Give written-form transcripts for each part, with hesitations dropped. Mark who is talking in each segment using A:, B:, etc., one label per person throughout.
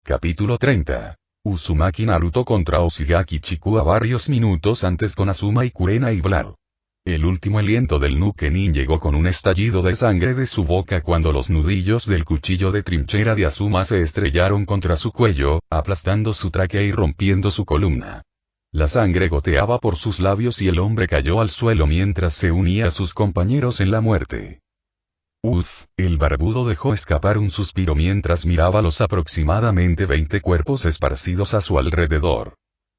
A: Capítulo 30. Uzumaki Naruto contra Oshigaki Chikua varios minutos antes con Asuma y Kurena y Blar. El último aliento del Nukenin llegó con un estallido de sangre de su boca cuando los nudillos del cuchillo de trinchera de Asuma se estrellaron contra su cuello, aplastando su tráquea y rompiendo su columna. La sangre goteaba por sus labios y el hombre cayó al suelo mientras se unía a sus compañeros en la muerte. Uf, el barbudo dejó escapar un suspiro mientras miraba los aproximadamente 20 cuerpos esparcidos a su alrededor.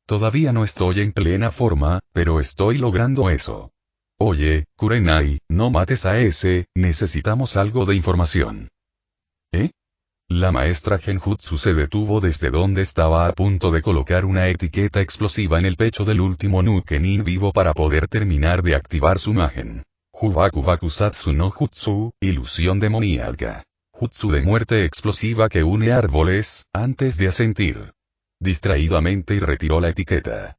A: Todavía no estoy en plena forma, pero estoy logrando eso. Oye, Kurenai, no mates a ese, necesitamos algo de información. ¿Eh? La maestra Genjutsu se detuvo desde donde estaba a punto de colocar una etiqueta explosiva en el pecho del último Nukenin vivo para poder terminar de activar su imagen. Jubaku Bakusatsu no Jutsu, ilusión demoníaca. Jutsu de muerte explosiva que une árboles, antes de asentir. Distraídamente y retiró la etiqueta.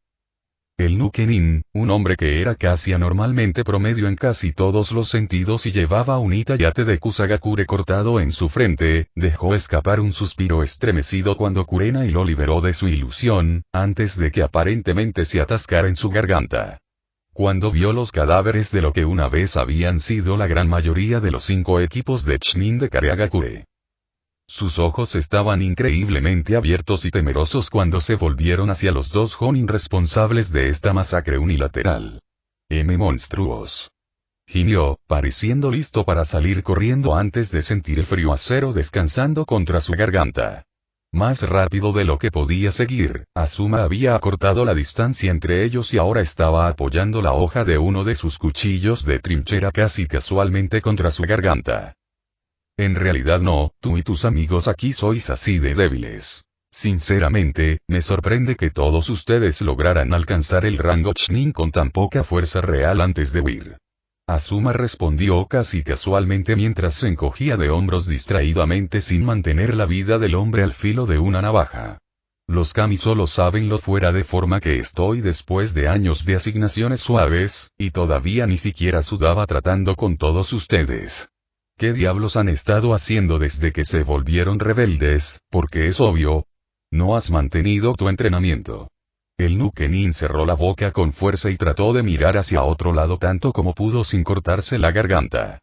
A: El Nukenin, un hombre que era casi anormalmente promedio en casi todos los sentidos y llevaba un Itayate de Kusagakure cortado en su frente, dejó escapar un suspiro estremecido cuando Kurenai lo liberó de su ilusión, antes de que aparentemente se atascara en su garganta. Cuando vio los cadáveres de lo que una vez habían sido la gran mayoría de los 5 equipos de Chunin de Kareagakure. Sus ojos estaban increíblemente abiertos y temerosos cuando se volvieron hacia los 2 Jonin responsables de esta masacre unilateral. Monstruos. Gimió, pareciendo listo para salir corriendo antes de sentir el frío acero descansando contra su garganta. Más rápido de lo que podía seguir, Asuma había acortado la distancia entre ellos y ahora estaba apoyando la hoja de uno de sus cuchillos de trinchera casi casualmente contra su garganta. En realidad no, tú y tus amigos aquí sois así de débiles. Sinceramente, me sorprende que todos ustedes lograran alcanzar el rango Chunin con tan poca fuerza real antes de huir. Asuma respondió casi casualmente mientras se encogía de hombros distraídamente sin mantener la vida del hombre al filo de una navaja. Los kami solo saben lo fuera de forma que estoy después de años de asignaciones suaves, y todavía ni siquiera sudaba tratando con todos ustedes. ¿Qué diablos han estado haciendo desde que se volvieron rebeldes? Porque es obvio. No has mantenido tu entrenamiento. El Nukenin cerró la boca con fuerza y trató de mirar hacia otro lado tanto como pudo sin cortarse la garganta.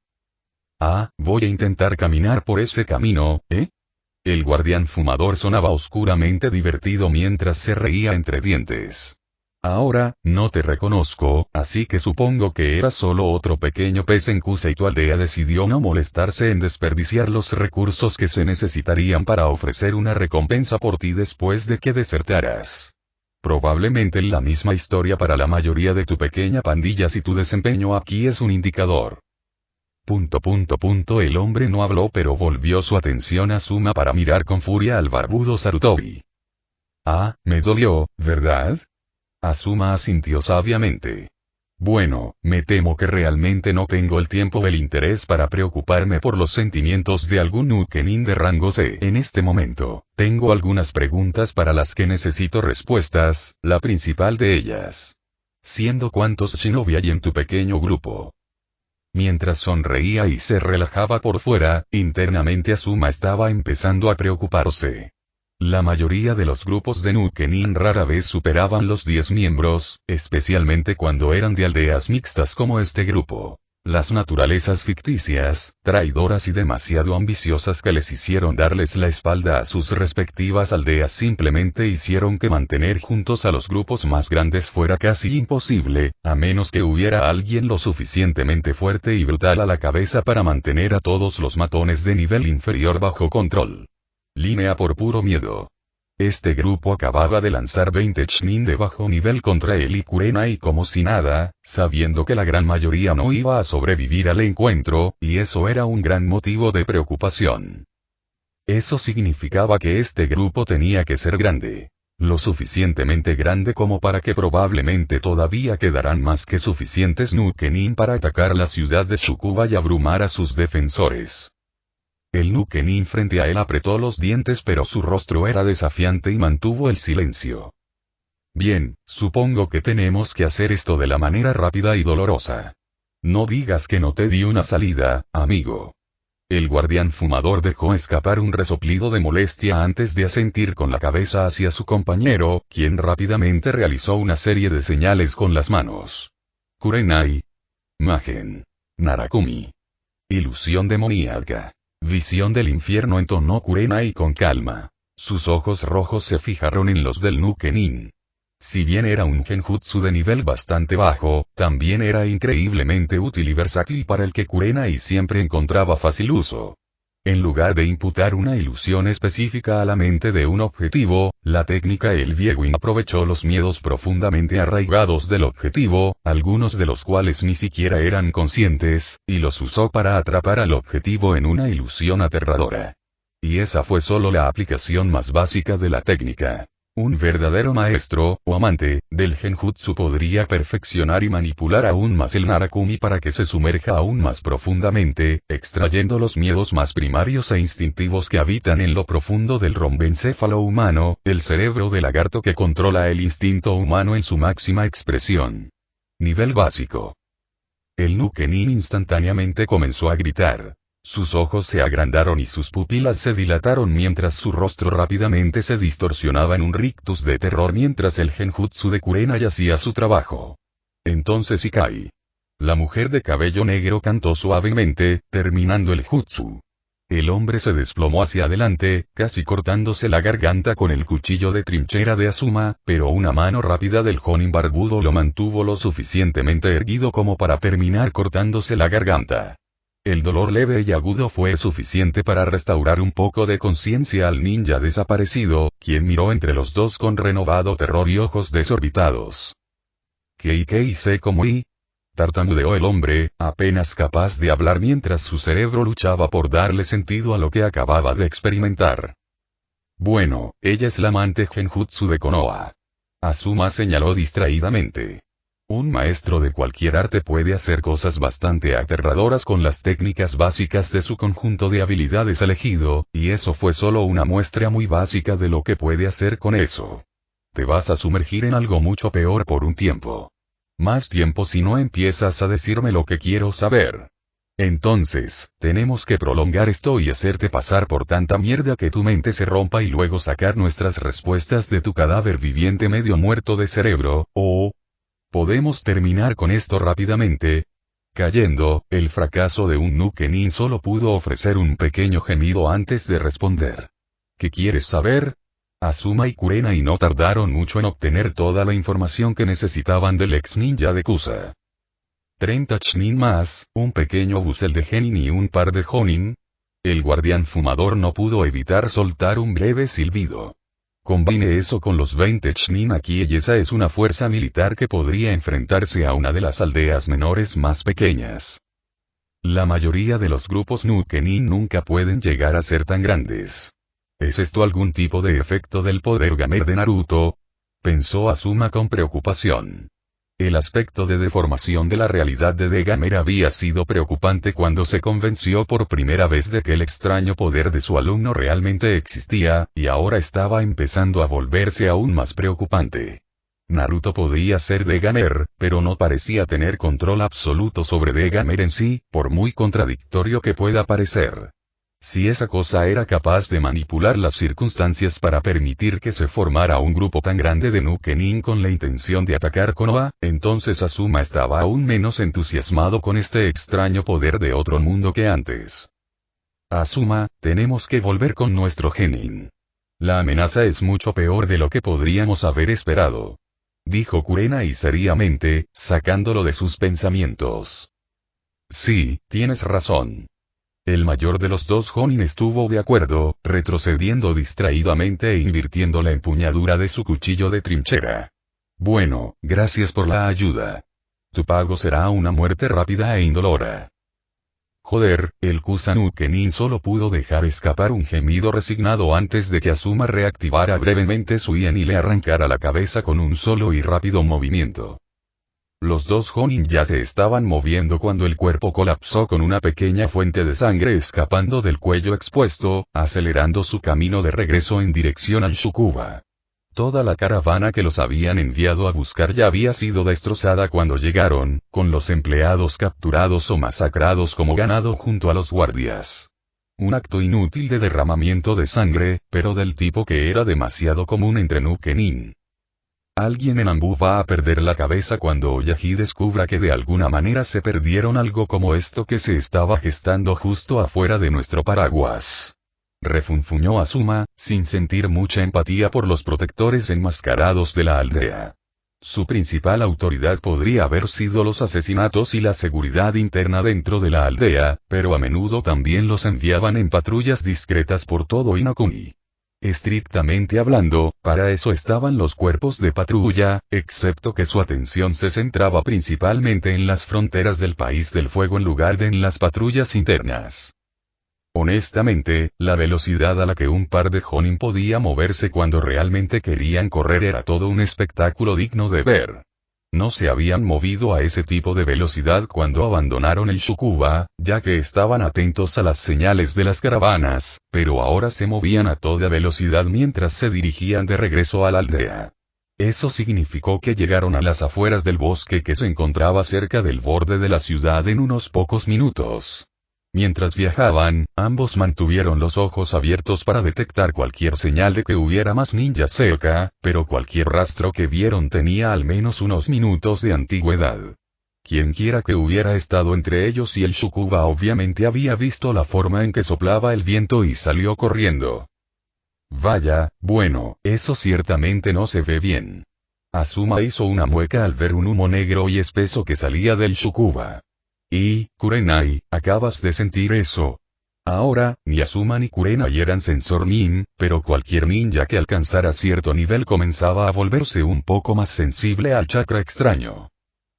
A: Ah, voy a intentar caminar por ese camino, ¿eh? El guardián fumador sonaba oscuramente divertido mientras se reía entre dientes. Ahora, no te reconozco, así que supongo que eras solo otro pequeño pez en Kusa y tu aldea decidió no molestarse en desperdiciar los recursos que se necesitarían para ofrecer una recompensa por ti después de que desertaras. Probablemente la misma historia para la mayoría de tu pequeña pandilla si tu desempeño aquí es un indicador. El hombre no habló pero volvió su atención a Asuma para mirar con furia al barbudo Sarutobi. Ah, me dolió, ¿verdad? Asuma asintió sabiamente. Bueno, me temo que realmente no tengo el tiempo o el interés para preocuparme por los sentimientos de algún Nukenin de rango C. En este momento, tengo algunas preguntas para las que necesito respuestas, la principal de ellas. Siendo cuántos shinobi hay en tu pequeño grupo. Mientras sonreía y se relajaba por fuera, internamente Asuma estaba empezando a preocuparse. La mayoría de los grupos de Nukenin rara vez superaban los 10 miembros, especialmente cuando eran de aldeas mixtas como este grupo. Las naturalezas ficticias, traidoras y demasiado ambiciosas que les hicieron darles la espalda a sus respectivas aldeas simplemente hicieron que mantener juntos a los grupos más grandes fuera casi imposible, a menos que hubiera alguien lo suficientemente fuerte y brutal a la cabeza para mantener a todos los matones de nivel inferior bajo control. Línea por puro miedo. Este grupo acababa de lanzar 20 Chunin de bajo nivel contra él y Kurenai como si nada, sabiendo que la gran mayoría no iba a sobrevivir al encuentro, y eso era un gran motivo de preocupación. Eso significaba que este grupo tenía que ser grande. Lo suficientemente grande como para que probablemente todavía quedarán más que suficientes Nukenin para atacar la ciudad de Tsukuba y abrumar a sus defensores. El Nukenin frente a él apretó los dientes pero su rostro era desafiante y mantuvo el silencio. Bien, supongo que tenemos que hacer esto de la manera rápida y dolorosa. No digas que no te di una salida, amigo. El guardián fumador dejó escapar un resoplido de molestia antes de asentir con la cabeza hacia su compañero, quien rápidamente realizó una serie de señales con las manos. Kurenai. Magen. Narakumi. Ilusión demoníaca. Visión del infierno, entonó Kurenai con calma. Sus ojos rojos se fijaron en los del Nukenin. Si bien era un genjutsu de nivel bastante bajo, también era increíblemente útil y versátil para el que Kurenai siempre encontraba fácil uso. En lugar de imputar una ilusión específica a la mente de un objetivo, la técnica El Viewing aprovechó los miedos profundamente arraigados del objetivo, algunos de los cuales ni siquiera eran conscientes, y los usó para atrapar al objetivo en una ilusión aterradora. Y esa fue solo la aplicación más básica de la técnica. Un verdadero maestro, o amante, del genjutsu podría perfeccionar y manipular aún más el Narakumi para que se sumerja aún más profundamente, extrayendo los miedos más primarios e instintivos que habitan en lo profundo del rombencéfalo humano, el cerebro del lagarto que controla el instinto humano en su máxima expresión. Nivel básico. El Nukenin instantáneamente comenzó a gritar. Sus ojos se agrandaron y sus pupilas se dilataron mientras su rostro rápidamente se distorsionaba en un rictus de terror mientras el genjutsu de Kurenai hacía su trabajo. Entonces Ikai. La mujer de cabello negro cantó suavemente, terminando el jutsu. El hombre se desplomó hacia adelante, casi cortándose la garganta con el cuchillo de trinchera de Azuma, pero una mano rápida del Jonin barbudo lo mantuvo lo suficientemente erguido como para terminar cortándose la garganta. El dolor leve y agudo fue suficiente para restaurar un poco de conciencia al ninja desaparecido, quien miró entre los dos con renovado terror y ojos desorbitados. ¿Qué hice como y? Tartamudeó el hombre, apenas capaz de hablar mientras su cerebro luchaba por darle sentido a lo que acababa de experimentar. Bueno, ella es la amante genjutsu de Konoha. Azuma señaló distraídamente. Un maestro de cualquier arte puede hacer cosas bastante aterradoras con las técnicas básicas de su conjunto de habilidades elegido, y eso fue solo una muestra muy básica de lo que puede hacer con eso. Te vas a sumergir en algo mucho peor por un tiempo. Más tiempo si no empiezas a decirme lo que quiero saber. Entonces, tenemos que prolongar esto y hacerte pasar por tanta mierda que tu mente se rompa y luego sacar nuestras respuestas de tu cadáver viviente medio muerto de cerebro, o... ¿Podemos terminar con esto rápidamente? Cayendo, el fracaso de un Nukenin solo pudo ofrecer un pequeño gemido antes de responder. ¿Qué quieres saber? Azuma y Kurenai no tardaron mucho en obtener toda la información que necesitaban del ex ninja de Kusa. 30 Chunin más, un pequeño busel de genin y un par de jonin. El guardián fumador no pudo evitar soltar un breve silbido. Combine eso con los 20 Chunin aquí y esa es una fuerza militar que podría enfrentarse a una de las aldeas menores más pequeñas. La mayoría de los grupos Nukenin nunca pueden llegar a ser tan grandes. ¿Es esto algún tipo de efecto del poder gamer de Naruto? Pensó Azuma con preocupación. El aspecto de deformación de la realidad de Gamer había sido preocupante cuando se convenció por primera vez de que el extraño poder de su alumno realmente existía, y ahora estaba empezando a volverse aún más preocupante. Naruto podría ser Gamer, pero no parecía tener control absoluto sobre Gamer en sí, por muy contradictorio que pueda parecer. Si esa cosa era capaz de manipular las circunstancias para permitir que se formara un grupo tan grande de Nukenin con la intención de atacar Konoha, entonces Azuma estaba aún menos entusiasmado con este extraño poder de otro mundo que antes. Azuma, tenemos que volver con nuestro genin. La amenaza es mucho peor de lo que podríamos haber esperado. Dijo Kurenai seriamente, sacándolo de sus pensamientos. Sí, tienes razón. El mayor de los dos Jonin estuvo de acuerdo, retrocediendo distraídamente e invirtiendo la empuñadura de su cuchillo de trinchera. Bueno, gracias por la ayuda. Tu pago será una muerte rápida e indolora. Joder, el Kusanukenin solo pudo dejar escapar un gemido resignado antes de que Azuma reactivara brevemente su ien y le arrancara la cabeza con un solo y rápido movimiento. Los dos Jonin ya se estaban moviendo cuando el cuerpo colapsó con una pequeña fuente de sangre escapando del cuello expuesto, acelerando su camino de regreso en dirección al Shukuba. Toda la caravana que los habían enviado a buscar ya había sido destrozada cuando llegaron, con los empleados capturados o masacrados como ganado junto a los guardias. Un acto inútil de derramamiento de sangre, pero del tipo que era demasiado común entre Nukenin. Alguien en Anbu va a perder la cabeza cuando Oyagi descubra que de alguna manera se perdieron algo como esto que se estaba gestando justo afuera de nuestro paraguas. Refunfuñó Asuma, sin sentir mucha empatía por los protectores enmascarados de la aldea. Su principal autoridad podría haber sido los asesinatos y la seguridad interna dentro de la aldea, pero a menudo también los enviaban en patrullas discretas por todo Inokuni. Estrictamente hablando, para eso estaban los cuerpos de patrulla, excepto que su atención se centraba principalmente en las fronteras del país del fuego en lugar de en las patrullas internas. Honestamente, la velocidad a la que un par de Jonin podía moverse cuando realmente querían correr era todo un espectáculo digno de ver. No se habían movido a ese tipo de velocidad cuando abandonaron el Shukuba, ya que estaban atentos a las señales de las caravanas, pero ahora se movían a toda velocidad mientras se dirigían de regreso a la aldea. Eso significó que llegaron a las afueras del bosque que se encontraba cerca del borde de la ciudad en unos pocos minutos. Mientras viajaban, ambos mantuvieron los ojos abiertos para detectar cualquier señal de que hubiera más ninjas cerca, pero cualquier rastro que vieron tenía al menos unos minutos de antigüedad. Quienquiera que hubiera estado entre ellos y el Shukuba obviamente había visto la forma en que soplaba el viento y salió corriendo. Vaya, bueno, eso ciertamente no se ve bien. Asuma hizo una mueca al ver un humo negro y espeso que salía del Shukuba. Y, Kurenai, acabas de sentir eso. Ahora, ni Asuma ni Kurenai eran sensor nin, pero cualquier ninja que alcanzara cierto nivel comenzaba a volverse un poco más sensible al chakra extraño.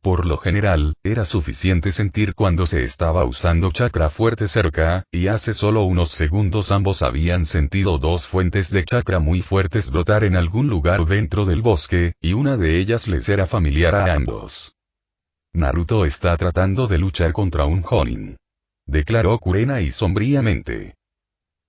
A: Por lo general, era suficiente sentir cuando se estaba usando chakra fuerte cerca, y hace solo unos segundos ambos habían sentido dos fuentes de chakra muy fuertes brotar en algún lugar dentro del bosque, y una de ellas les era familiar a ambos. Naruto está tratando de luchar contra un Jonin. Declaró Kurenai sombríamente.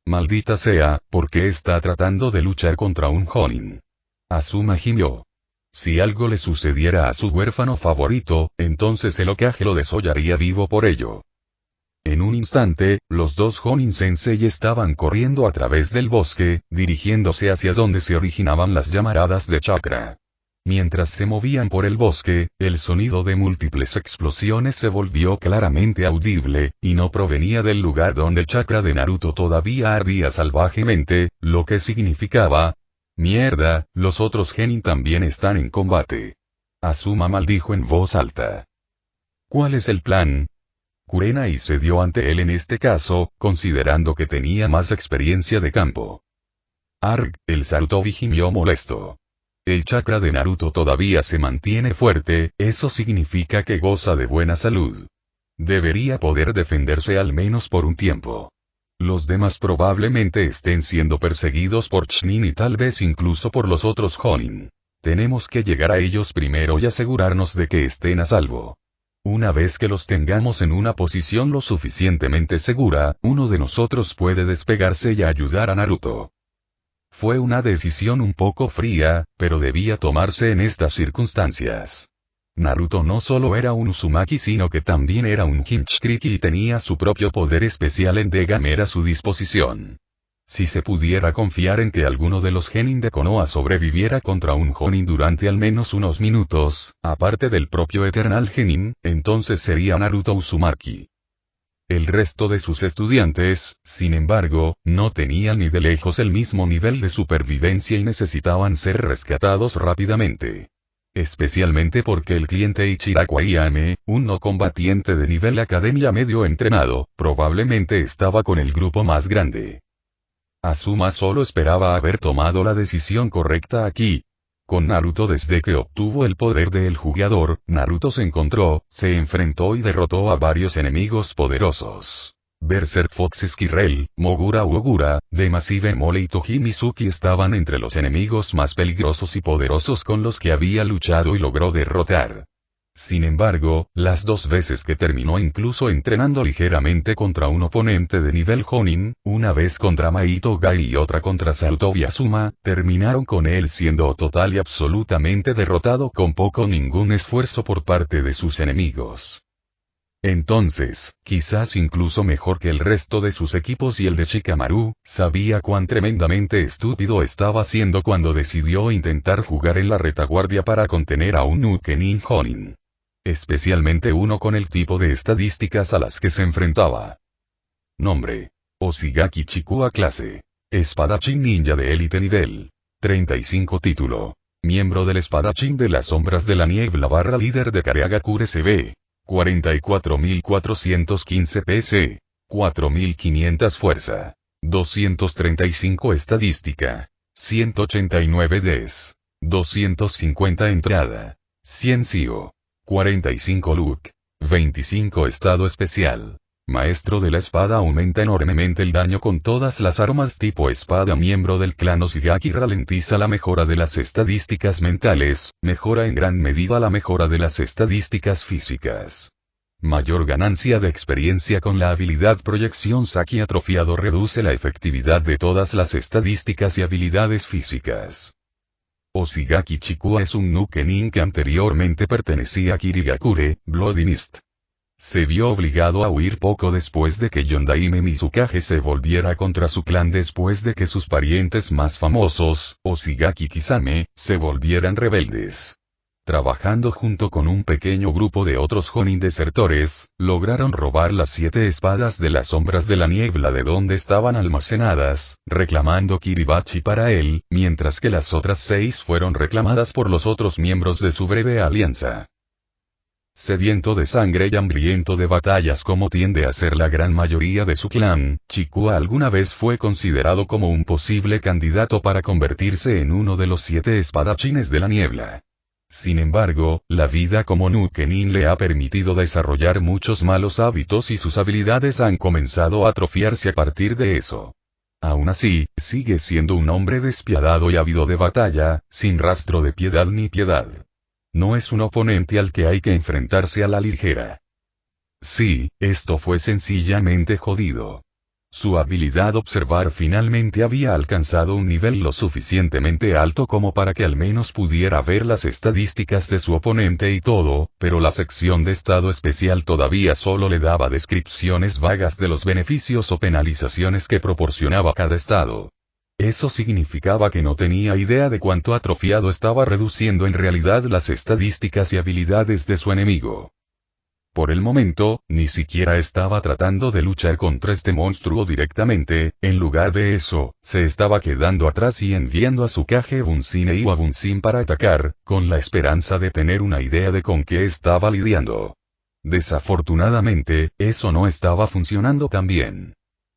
A: Maldita sea, ¿por qué está tratando de luchar contra un Jonin? Asuma gimió. Si algo le sucediera a su huérfano favorito, entonces el Hokage lo desollaría vivo por ello. En un instante, los dos Jonin Sensei estaban corriendo a través del bosque, dirigiéndose hacia donde se originaban las llamaradas de chakra. Mientras se movían por el bosque, el sonido de múltiples explosiones se volvió claramente audible, y no provenía del lugar donde el chakra de Naruto todavía ardía salvajemente, lo que significaba... Mierda, los otros genin también están en combate. Asuma maldijo en voz alta. ¿Cuál es el plan? Kurenai cedió ante él en este caso, considerando que tenía más experiencia de campo. Arg, el Sarutobi gimió molesto. El chakra de Naruto todavía se mantiene fuerte, eso significa que goza de buena salud. Debería poder defenderse al menos por un tiempo. Los demás probablemente estén siendo perseguidos por Chunin y tal vez incluso por los otros Jonin. Tenemos que llegar a ellos primero y asegurarnos de que estén a salvo. Una vez que los tengamos en una posición lo suficientemente segura, uno de nosotros puede despegarse y ayudar a Naruto. Fue una decisión un poco fría, pero debía tomarse en estas circunstancias. Naruto no solo era un Uzumaki sino que también era un Hinchkriki y tenía su propio poder especial en Degamer a su disposición. Si se pudiera confiar en que alguno de los genin de Konoha sobreviviera contra un Jonin durante al menos unos minutos, aparte del propio Eternal Genin, entonces sería Naruto Uzumaki. El resto de sus estudiantes, sin embargo, no tenían ni de lejos el mismo nivel de supervivencia y necesitaban ser rescatados rápidamente. Especialmente porque el cliente Ichiraku Ayame, un no combatiente de nivel academia medio entrenado, probablemente estaba con el grupo más grande. Asuma solo esperaba haber tomado la decisión correcta aquí. Con Naruto desde que obtuvo el poder del jugador, Naruto se enfrentó y derrotó a varios enemigos poderosos. Berserk Fox Esquirrel, Mogura Ogura, The Massive Mole y Toji Mizuki estaban entre los enemigos más peligrosos y poderosos con los que había luchado y logró derrotar. Sin embargo, las dos veces que terminó incluso entrenando ligeramente contra un oponente de nivel Jonin, una vez contra Maito Gai y otra contra Sarutobi Asuma, terminaron con él siendo total y absolutamente derrotado con poco o ningún esfuerzo por parte de sus enemigos. Entonces, quizás incluso mejor que el resto de sus equipos y el de Shikamaru, sabía cuán tremendamente estúpido estaba siendo cuando decidió intentar jugar en la retaguardia para contener a un Nukenin Jonin. Especialmente uno con el tipo de estadísticas a las que se enfrentaba. Nombre. Oshigaki Chikua clase. Espadachín ninja de élite nivel 35 título. Miembro del espadachín de las sombras de la niebla / líder de Kareagakure CB. 44.415 PC. 4.500 fuerza. 235 estadística. 189 DES. 250 entrada. 100 SIO. 45 look. 25 estado especial. Maestro de la espada aumenta enormemente el daño con todas las armas tipo espada. Miembro del clan Oshigaki ralentiza la mejora de las estadísticas mentales, mejora en gran medida la mejora de las estadísticas físicas. Mayor ganancia de experiencia con la habilidad proyección Saki atrofiado reduce la efectividad de todas las estadísticas y habilidades físicas. Oshigaki Chikua es un Nukenin que anteriormente pertenecía a Kirigakure, Bloody Mist. Se vio obligado a huir poco después de que Yondaime Mizukage se volviera contra su clan después de que sus parientes más famosos, Oshigaki Kisame, se volvieran rebeldes. Trabajando junto con un pequeño grupo de otros Jonin desertores, lograron robar las 7 espadas de las sombras de la niebla de donde estaban almacenadas, reclamando Kiribachi para él, mientras que las otras 6 fueron reclamadas por los otros miembros de su breve alianza. Sediento de sangre y hambriento de batallas como tiende a ser la gran mayoría de su clan, Chikua alguna vez fue considerado como un posible candidato para convertirse en uno de los 7 espadachines de la niebla. Sin embargo, la vida como Nukenin le ha permitido desarrollar muchos malos hábitos y sus habilidades han comenzado a atrofiarse a partir de eso. Aún así, sigue siendo un hombre despiadado y ávido de batalla, sin rastro de piedad ni piedad. No es un oponente al que hay que enfrentarse a la ligera. Sí, esto fue sencillamente jodido. Su habilidad observar finalmente había alcanzado un nivel lo suficientemente alto como para que al menos pudiera ver las estadísticas de su oponente y todo, pero la sección de estado especial todavía solo le daba descripciones vagas de los beneficios o penalizaciones que proporcionaba cada estado. Eso significaba que no tenía idea de cuánto atrofiado estaba reduciendo en realidad las estadísticas y habilidades de su enemigo. Por el momento, ni siquiera estaba tratando de luchar contra este monstruo directamente, en lugar de eso, se estaba quedando atrás y enviando a Tsukage Bunsin e Iwa Bunsin para atacar, con la esperanza de tener una idea de con qué estaba lidiando. Desafortunadamente, eso no estaba funcionando tan bien.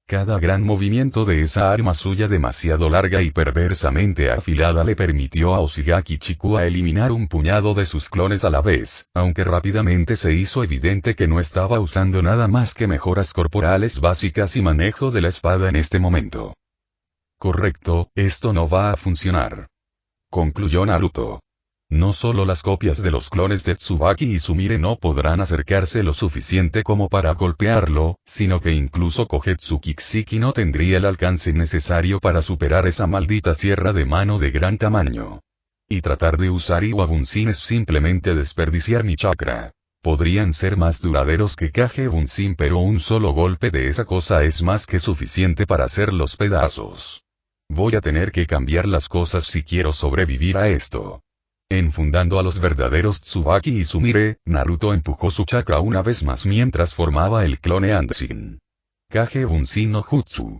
A: Cada gran movimiento de esa arma suya demasiado larga y perversamente afilada le permitió a Oshigaki Chikua eliminar un puñado de sus clones a la vez, aunque rápidamente se hizo evidente que no estaba usando nada más que mejoras corporales básicas y manejo de la espada en este momento. Correcto, esto no va a funcionar. Concluyó Naruto. No solo las copias de los clones de Tsubaki y Sumire no podrán acercarse lo suficiente como para golpearlo, sino que incluso Kogetsu Kikshiki no tendría el alcance necesario para superar esa maldita sierra de mano de gran tamaño. Y tratar de usar Iwa Bunsin es simplemente desperdiciar mi chakra. Podrían ser más duraderos que Kage Bunsin, pero un solo golpe de esa cosa es más que suficiente para hacer los pedazos. Voy a tener que cambiar las cosas si quiero sobrevivir a esto. Enfundando a los verdaderos Tsubaki y Sumire, Naruto empujó su chakra una vez más mientras formaba el clone Andesin. Kage Bunsin no Jutsu.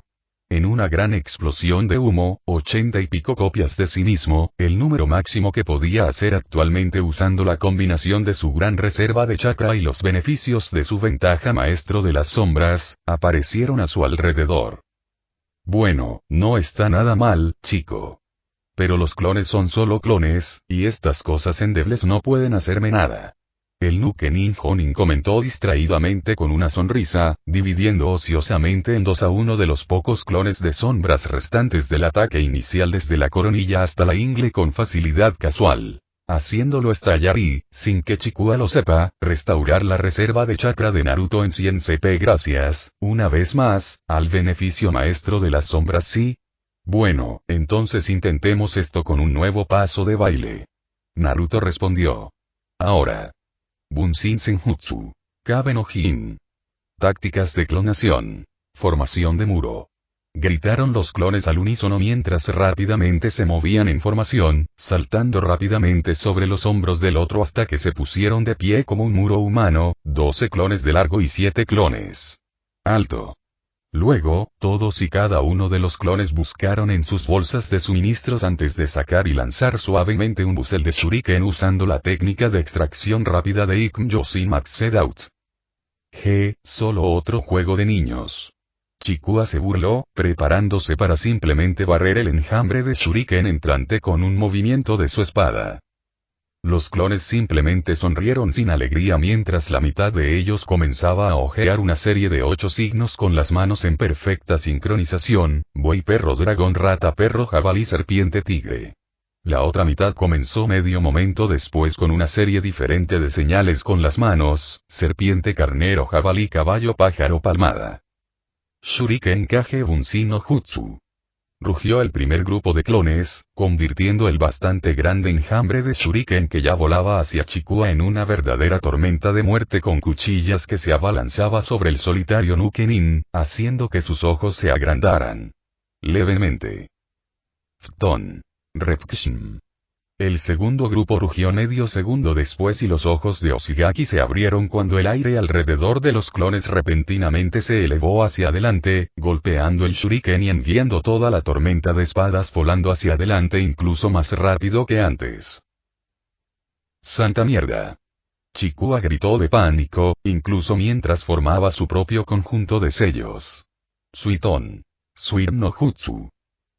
A: En una gran explosión de humo, 80 y pico copias de sí mismo, el número máximo que podía hacer actualmente usando la combinación de su gran reserva de chakra y los beneficios de su ventaja maestro de las sombras, aparecieron a su alrededor. Bueno, no está nada mal, chico. Pero los clones son solo clones, y estas cosas endebles no pueden hacerme nada. El Nukenin Jonin comentó distraídamente con una sonrisa, dividiendo ociosamente en dos a uno de los pocos clones de sombras restantes del ataque inicial desde la coronilla hasta la ingle con facilidad casual. Haciéndolo estallar y, sin que Chikua lo sepa, restaurar la reserva de chakra de Naruto en 100 CP gracias, una vez más, al beneficio maestro de las sombras sí. Bueno, entonces intentemos esto con un nuevo paso de baile. Naruto respondió. Ahora. Bunsin Senjutsu. Kabe no Jin. Tácticas de clonación. Formación de muro. Gritaron los clones al unísono mientras rápidamente se movían en formación, saltando rápidamente sobre los hombros del otro hasta que se pusieron de pie como un muro humano, 12 clones de largo y 7 clones alto. Luego, todos y cada uno de los clones buscaron en sus bolsas de suministros antes de sacar y lanzar suavemente un busel de shuriken usando la técnica de extracción rápida de Ikm Yosin Maxed Out. Solo otro juego de niños. Chikua se burló, preparándose para simplemente barrer el enjambre de shuriken entrante con un movimiento de su espada. Los clones simplemente sonrieron sin alegría mientras la mitad de ellos comenzaba a hojear una serie de 8 signos con las manos en perfecta sincronización: buey, perro, dragón, rata, perro, jabalí, serpiente, tigre. La otra mitad comenzó medio momento después con una serie diferente de señales con las manos: serpiente, carnero, jabalí, caballo, pájaro, palmada. Shuriken Kage Bunshi no Jutsu. Rugió el primer grupo de clones, convirtiendo el bastante grande enjambre de shuriken que ya volaba hacia Chikua en una verdadera tormenta de muerte con cuchillas que se abalanzaba sobre el solitario Nukenin, haciendo que sus ojos se agrandaran levemente. Fton. Repkshn. El segundo grupo rugió medio segundo después y los ojos de Oshigaki se abrieron cuando el aire alrededor de los clones repentinamente se elevó hacia adelante, golpeando el shuriken y enviando toda la tormenta de espadas volando hacia adelante incluso más rápido que antes. ¡Santa mierda! Chikua gritó de pánico, incluso mientras formaba su propio conjunto de sellos. Suiton. Suir no Jutsu.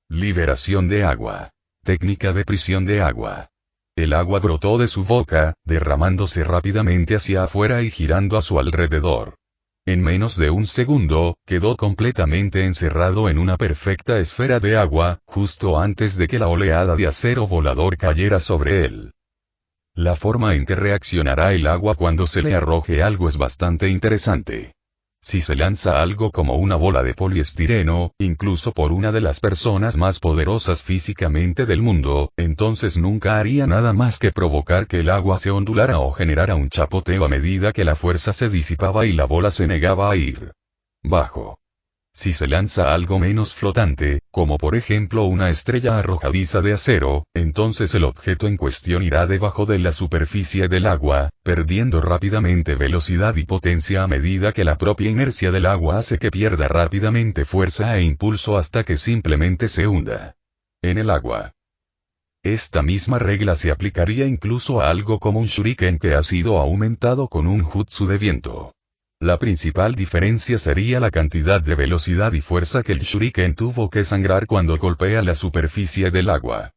A: Liberación de agua. Técnica de prisión de agua. El agua brotó de su boca, derramándose rápidamente hacia afuera y girando a su alrededor. En menos de un segundo, quedó completamente encerrado en una perfecta esfera de agua, justo antes de que la oleada de acero volador cayera sobre él. La forma en que reaccionará el agua cuando se le arroje algo es bastante interesante. Si se lanza algo como una bola de poliestireno, incluso por una de las personas más poderosas físicamente del mundo, entonces nunca haría nada más que provocar que el agua se ondulara o generara un chapoteo a medida que la fuerza se disipaba y la bola se negaba a ir bajo. Si se lanza algo menos flotante, como por ejemplo una estrella arrojadiza de acero, entonces el objeto en cuestión irá debajo de la superficie del agua, perdiendo rápidamente velocidad y potencia a medida que la propia inercia del agua hace que pierda rápidamente fuerza e impulso hasta que simplemente se hunda en el agua. Esta misma regla se aplicaría incluso a algo como un shuriken que ha sido aumentado con un jutsu de viento. La principal diferencia sería la cantidad de velocidad y fuerza que el shuriken tuvo que sangrar cuando golpea la superficie del agua.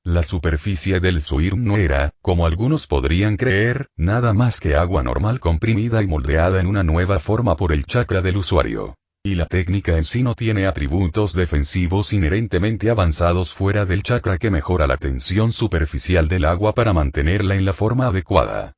A: La superficie del Suirm no era, como algunos podrían creer, nada más que agua normal comprimida y moldeada en una nueva forma por el chakra del usuario. Y la técnica en sí no tiene atributos defensivos inherentemente avanzados fuera del chakra que mejora la tensión superficial del agua para mantenerla en la forma adecuada.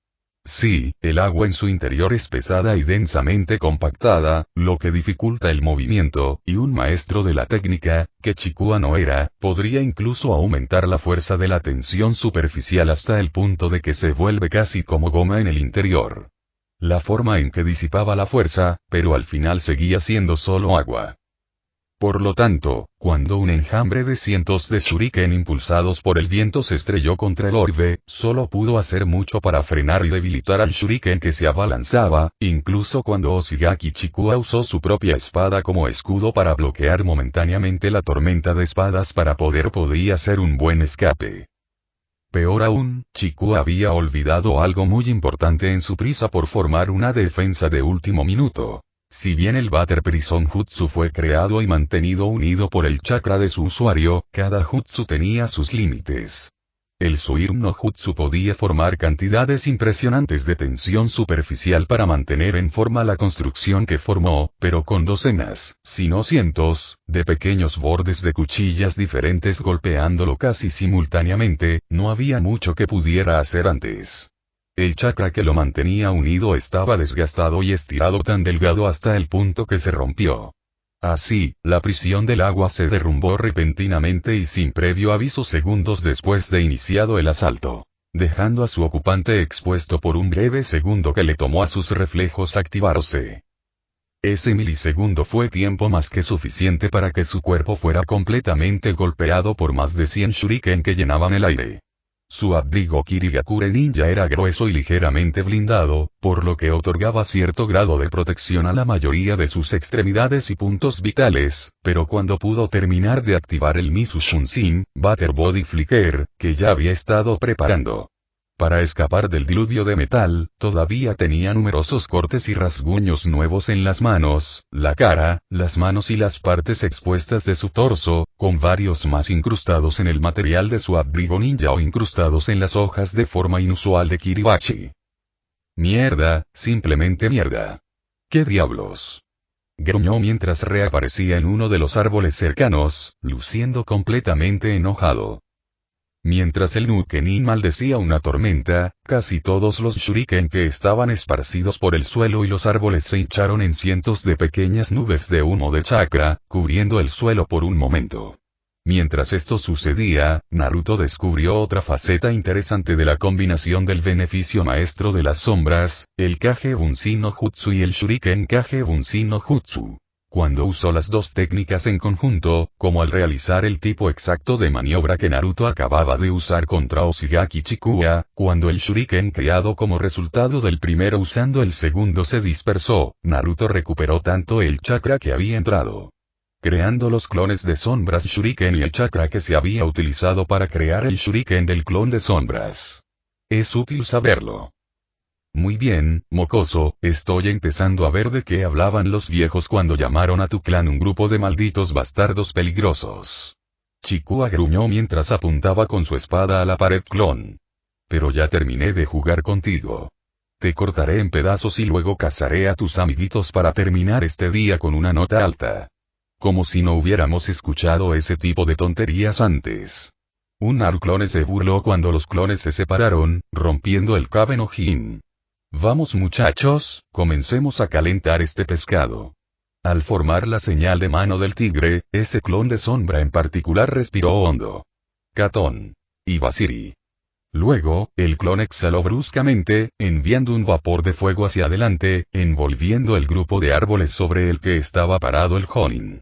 A: Sí, el agua en su interior es pesada y densamente compactada, lo que dificulta el movimiento, y un maestro de la técnica, que Chikua no era, podría incluso aumentar la fuerza de la tensión superficial hasta el punto de que se vuelve casi como goma en el interior. La forma en que disipaba la fuerza, pero al final seguía siendo solo agua. Por lo tanto, cuando un enjambre de cientos de shuriken impulsados por el viento se estrelló contra el orbe, solo pudo hacer mucho para frenar y debilitar al shuriken que se abalanzaba, incluso cuando Oshigaki Chikua usó su propia espada como escudo para bloquear momentáneamente la tormenta de espadas podría ser un buen escape. Peor aún, Chikua había olvidado algo muy importante en su prisa por formar una defensa de último minuto. Si bien el Batter Prison Jutsu fue creado y mantenido unido por el chakra de su usuario, cada jutsu tenía sus límites. El Suirm no Jutsu podía formar cantidades impresionantes de tensión superficial para mantener en forma la construcción que formó, pero con docenas, si no cientos, de pequeños bordes de cuchillas diferentes golpeándolo casi simultáneamente, no había mucho que pudiera hacer antes. El chakra que lo mantenía unido estaba desgastado y estirado tan delgado hasta el punto que se rompió. Así, la prisión del agua se derrumbó repentinamente y sin previo aviso segundos después de iniciado el asalto. dejando a su ocupante expuesto por un breve segundo que le tomó a sus reflejos activarse. Ese milisegundo fue tiempo más que suficiente para que su cuerpo fuera completamente golpeado por más de 100 shuriken que llenaban el aire. Su abrigo Kirigakure ninja era grueso y ligeramente blindado, por lo que otorgaba cierto grado de protección a la mayoría de sus extremidades y puntos vitales, pero cuando pudo terminar de activar el Misu Shunshin, Butter Body Flicker, que ya había estado preparando para escapar del diluvio de metal, todavía tenía numerosos cortes y rasguños nuevos en las manos, la cara, las manos y las partes expuestas de su torso, con varios más incrustados en el material de su abrigo ninja o incrustados en las hojas de forma inusual de Kiribachi. Mierda, simplemente mierda. ¿Qué diablos? Gruñó mientras reaparecía en uno de los árboles cercanos, luciendo completamente enojado. Mientras el Nukenin maldecía una tormenta, casi todos los shuriken que estaban esparcidos por el suelo y los árboles se hincharon en cientos de pequeñas nubes de humo de chakra, cubriendo el suelo por un momento. Mientras esto sucedía, Naruto descubrió otra faceta interesante de la combinación del beneficio maestro de las sombras, el Kage Bunshin no Jutsu y el Shuriken Kage Bunshin no Jutsu. Cuando usó las dos técnicas en conjunto, como al realizar el tipo exacto de maniobra que Naruto acababa de usar contra Oshigaki Chikuya, cuando el shuriken creado como resultado del primero usando el segundo se dispersó, Naruto recuperó tanto el chakra que había entrado, creando los clones de sombras shuriken y el chakra que se había utilizado para crear el shuriken del clon de sombras. Es útil saberlo. Muy bien, mocoso, estoy empezando a ver de qué hablaban los viejos cuando llamaron a tu clan un grupo de malditos bastardos peligrosos. Chikua gruñó mientras apuntaba con su espada a la pared clon. Pero ya terminé de jugar contigo. Te cortaré en pedazos y luego cazaré a tus amiguitos para terminar este día con una nota alta. Como si no hubiéramos escuchado ese tipo de tonterías antes. Un Naruclone se burló cuando los clones se separaron, rompiendo el Kabe no Jin. Vamos muchachos, comencemos a calentar este pescado. Al formar la señal de mano del tigre, ese clon de sombra en particular respiró hondo. Katon. Y Basiri. Luego, el clon exhaló bruscamente, enviando un vapor de fuego hacia adelante, envolviendo el grupo de árboles sobre el que estaba parado el Jonin.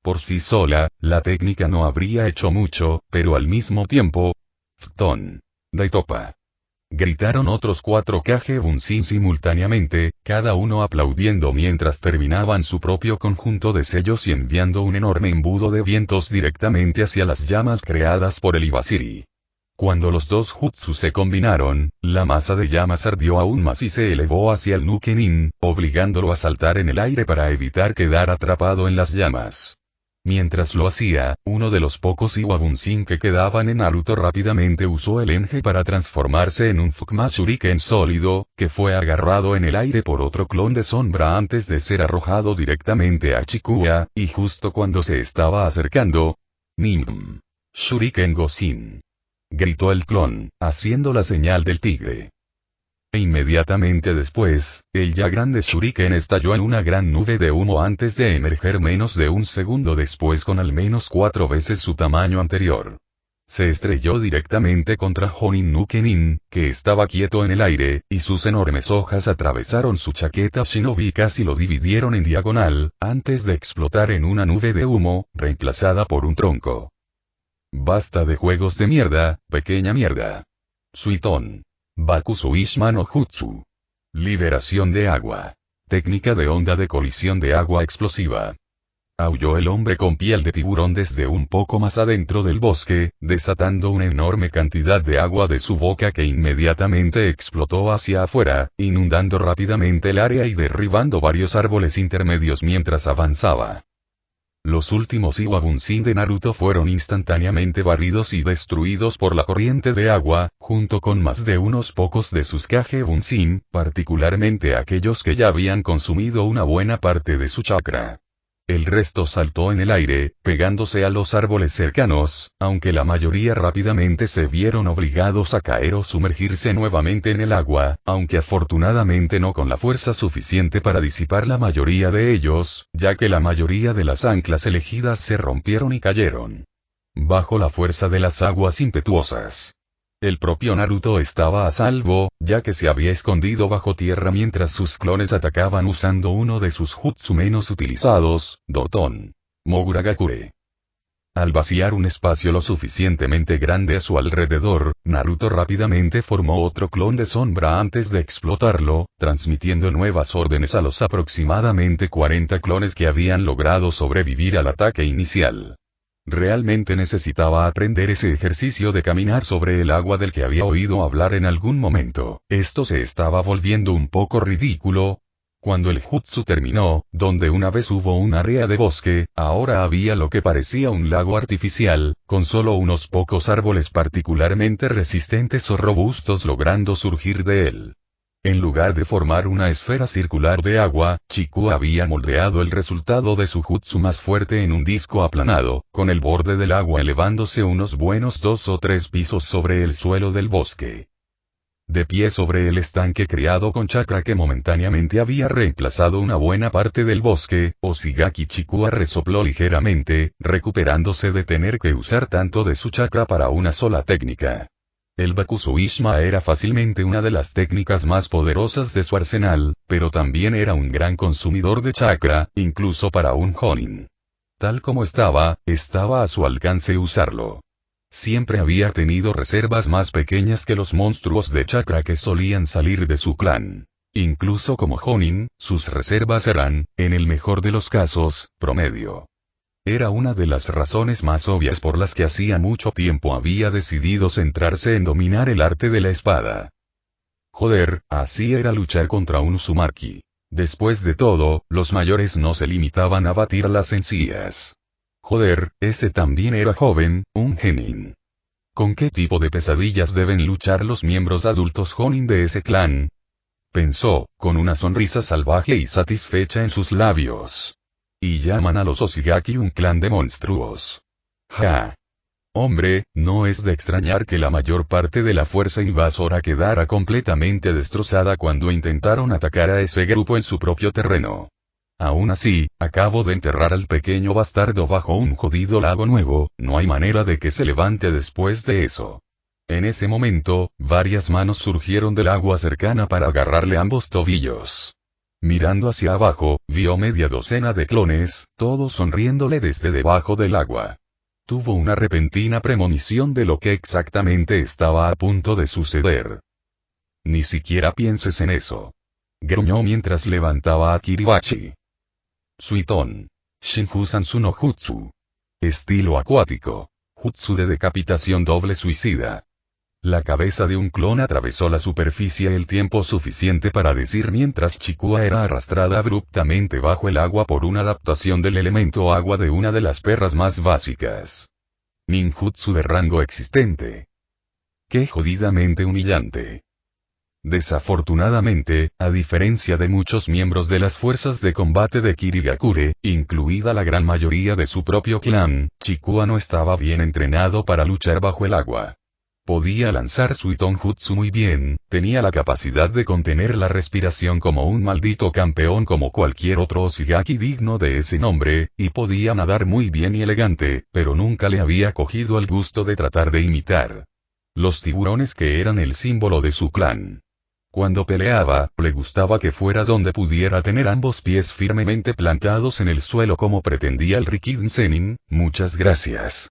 A: Por sí sola, la técnica no habría hecho mucho, pero al mismo tiempo... Fton. Daitopa. Gritaron otros 4 Kage Bunshin simultáneamente, cada uno aplaudiendo mientras terminaban su propio conjunto de sellos y enviando un enorme embudo de vientos directamente hacia las llamas creadas por el Ibasiri. Cuando los dos jutsu se combinaron, la masa de llamas ardió aún más y se elevó hacia el Nukenin, obligándolo a saltar en el aire para evitar quedar atrapado en las llamas. Mientras lo hacía, uno de los pocos Iwa Bunshin que quedaban en Naruto rápidamente usó el Enje para transformarse en un Fukma Shuriken sólido, que fue agarrado en el aire por otro clon de sombra antes de ser arrojado directamente a Chikuya, y justo cuando se estaba acercando... Nim. Shuriken Goshin. Gritó el clon, haciendo la señal del tigre. E inmediatamente después, el ya grande shuriken estalló en una gran nube de humo antes de emerger menos de un segundo después con al menos 4 veces su tamaño anterior. Se estrelló directamente contra Jonin Nukenin, que estaba quieto en el aire, y sus enormes hojas atravesaron su chaqueta shinobi y casi lo dividieron en diagonal, antes de explotar en una nube de humo, reemplazada por un tronco. Basta de juegos de mierda, pequeña mierda. Suiton. Bakusu Ishima no Jutsu. Liberación de agua. Técnica de onda de colisión de agua explosiva. Aulló el hombre con piel de tiburón desde un poco más adentro del bosque, desatando una enorme cantidad de agua de su boca que inmediatamente explotó hacia afuera, inundando rápidamente el área y derribando varios árboles intermedios mientras avanzaba. Los últimos Iwa Bunshin de Naruto fueron instantáneamente barridos y destruidos por la corriente de agua, junto con más de unos pocos de sus Kage Bunshin, particularmente aquellos que ya habían consumido una buena parte de su chakra. El resto saltó en el aire, pegándose a los árboles cercanos, aunque la mayoría rápidamente se vieron obligados a caer o sumergirse nuevamente en el agua, aunque afortunadamente no con la fuerza suficiente para disipar la mayoría de ellos, ya que la mayoría de las anclas elegidas se rompieron y cayeron bajo la fuerza de las aguas impetuosas. El propio Naruto estaba a salvo, ya que se había escondido bajo tierra mientras sus clones atacaban usando uno de sus jutsu menos utilizados, Doton Moguragakure. Al vaciar un espacio lo suficientemente grande a su alrededor, Naruto rápidamente formó otro clon de sombra antes de explotarlo, transmitiendo nuevas órdenes a los aproximadamente 40 clones que habían logrado sobrevivir al ataque inicial. Realmente necesitaba aprender ese ejercicio de caminar sobre el agua del que había oído hablar en algún momento. Esto se estaba volviendo un poco ridículo. Cuando el jutsu terminó, donde una vez hubo un área de bosque, ahora había lo que parecía un lago artificial, con solo unos pocos árboles particularmente resistentes o robustos logrando surgir de él. En lugar de formar una esfera circular de agua, Chikua había moldeado el resultado de su jutsu más fuerte en un disco aplanado, con el borde del agua elevándose unos buenos 2 o 3 pisos sobre el suelo del bosque. De pie sobre el estanque creado con chakra que momentáneamente había reemplazado una buena parte del bosque, Oshigaki Chikua resopló ligeramente, recuperándose de tener que usar tanto de su chakra para una sola técnica. El Bakusuishima era fácilmente una de las técnicas más poderosas de su arsenal, pero también era un gran consumidor de chakra, incluso para un Jonin. Tal como estaba a su alcance usarlo. Siempre había tenido reservas más pequeñas que los monstruos de chakra que solían salir de su clan. Incluso como Jonin, sus reservas eran, en el mejor de los casos, promedio. Era una de las razones más obvias por las que hacía mucho tiempo había decidido centrarse en dominar el arte de la espada. Joder, así era luchar contra un Uzumaki. Después de todo, los mayores no se limitaban a batir las encías. Joder, ese también era joven, un genin. ¿Con qué tipo de pesadillas deben luchar los miembros adultos Jonin de ese clan? Pensó, con una sonrisa salvaje y satisfecha en sus labios. Y llaman a los Oshigaki un clan de monstruos. ¡Ja! Hombre, no es de extrañar que la mayor parte de la fuerza invasora quedara completamente destrozada cuando intentaron atacar a ese grupo en su propio terreno. Aún así, acabo de enterrar al pequeño bastardo bajo un jodido lago nuevo, no hay manera de que se levante después de eso. En ese momento, varias manos surgieron del agua cercana para agarrarle ambos tobillos. Mirando hacia abajo, vio media docena de clones, todos sonriéndole desde debajo del agua. Tuvo una repentina premonición de lo que exactamente estaba a punto de suceder. Ni siquiera pienses en eso. Gruñó mientras levantaba a Kiribachi. Suiton. Shinju Sansu no Jutsu. Estilo acuático. Jutsu de decapitación doble suicida. La cabeza de un clon atravesó la superficie el tiempo suficiente para decir mientras Chikua era arrastrada abruptamente bajo el agua por una adaptación del elemento agua de una de las perras más básicas. Ninjutsu de rango existente. Qué jodidamente humillante. Desafortunadamente, a diferencia de muchos miembros de las fuerzas de combate de Kirigakure, incluida la gran mayoría de su propio clan, Chikua no estaba bien entrenado para luchar bajo el agua. Podía lanzar Suiton Jutsu muy bien, tenía la capacidad de contener la respiración como un maldito campeón como cualquier otro Oshigaki digno de ese nombre, y podía nadar muy bien y elegante, pero nunca le había cogido el gusto de tratar de imitar los tiburones que eran el símbolo de su clan. Cuando peleaba, le gustaba que fuera donde pudiera tener ambos pies firmemente plantados en el suelo como pretendía el Rikiden Zenin, muchas gracias.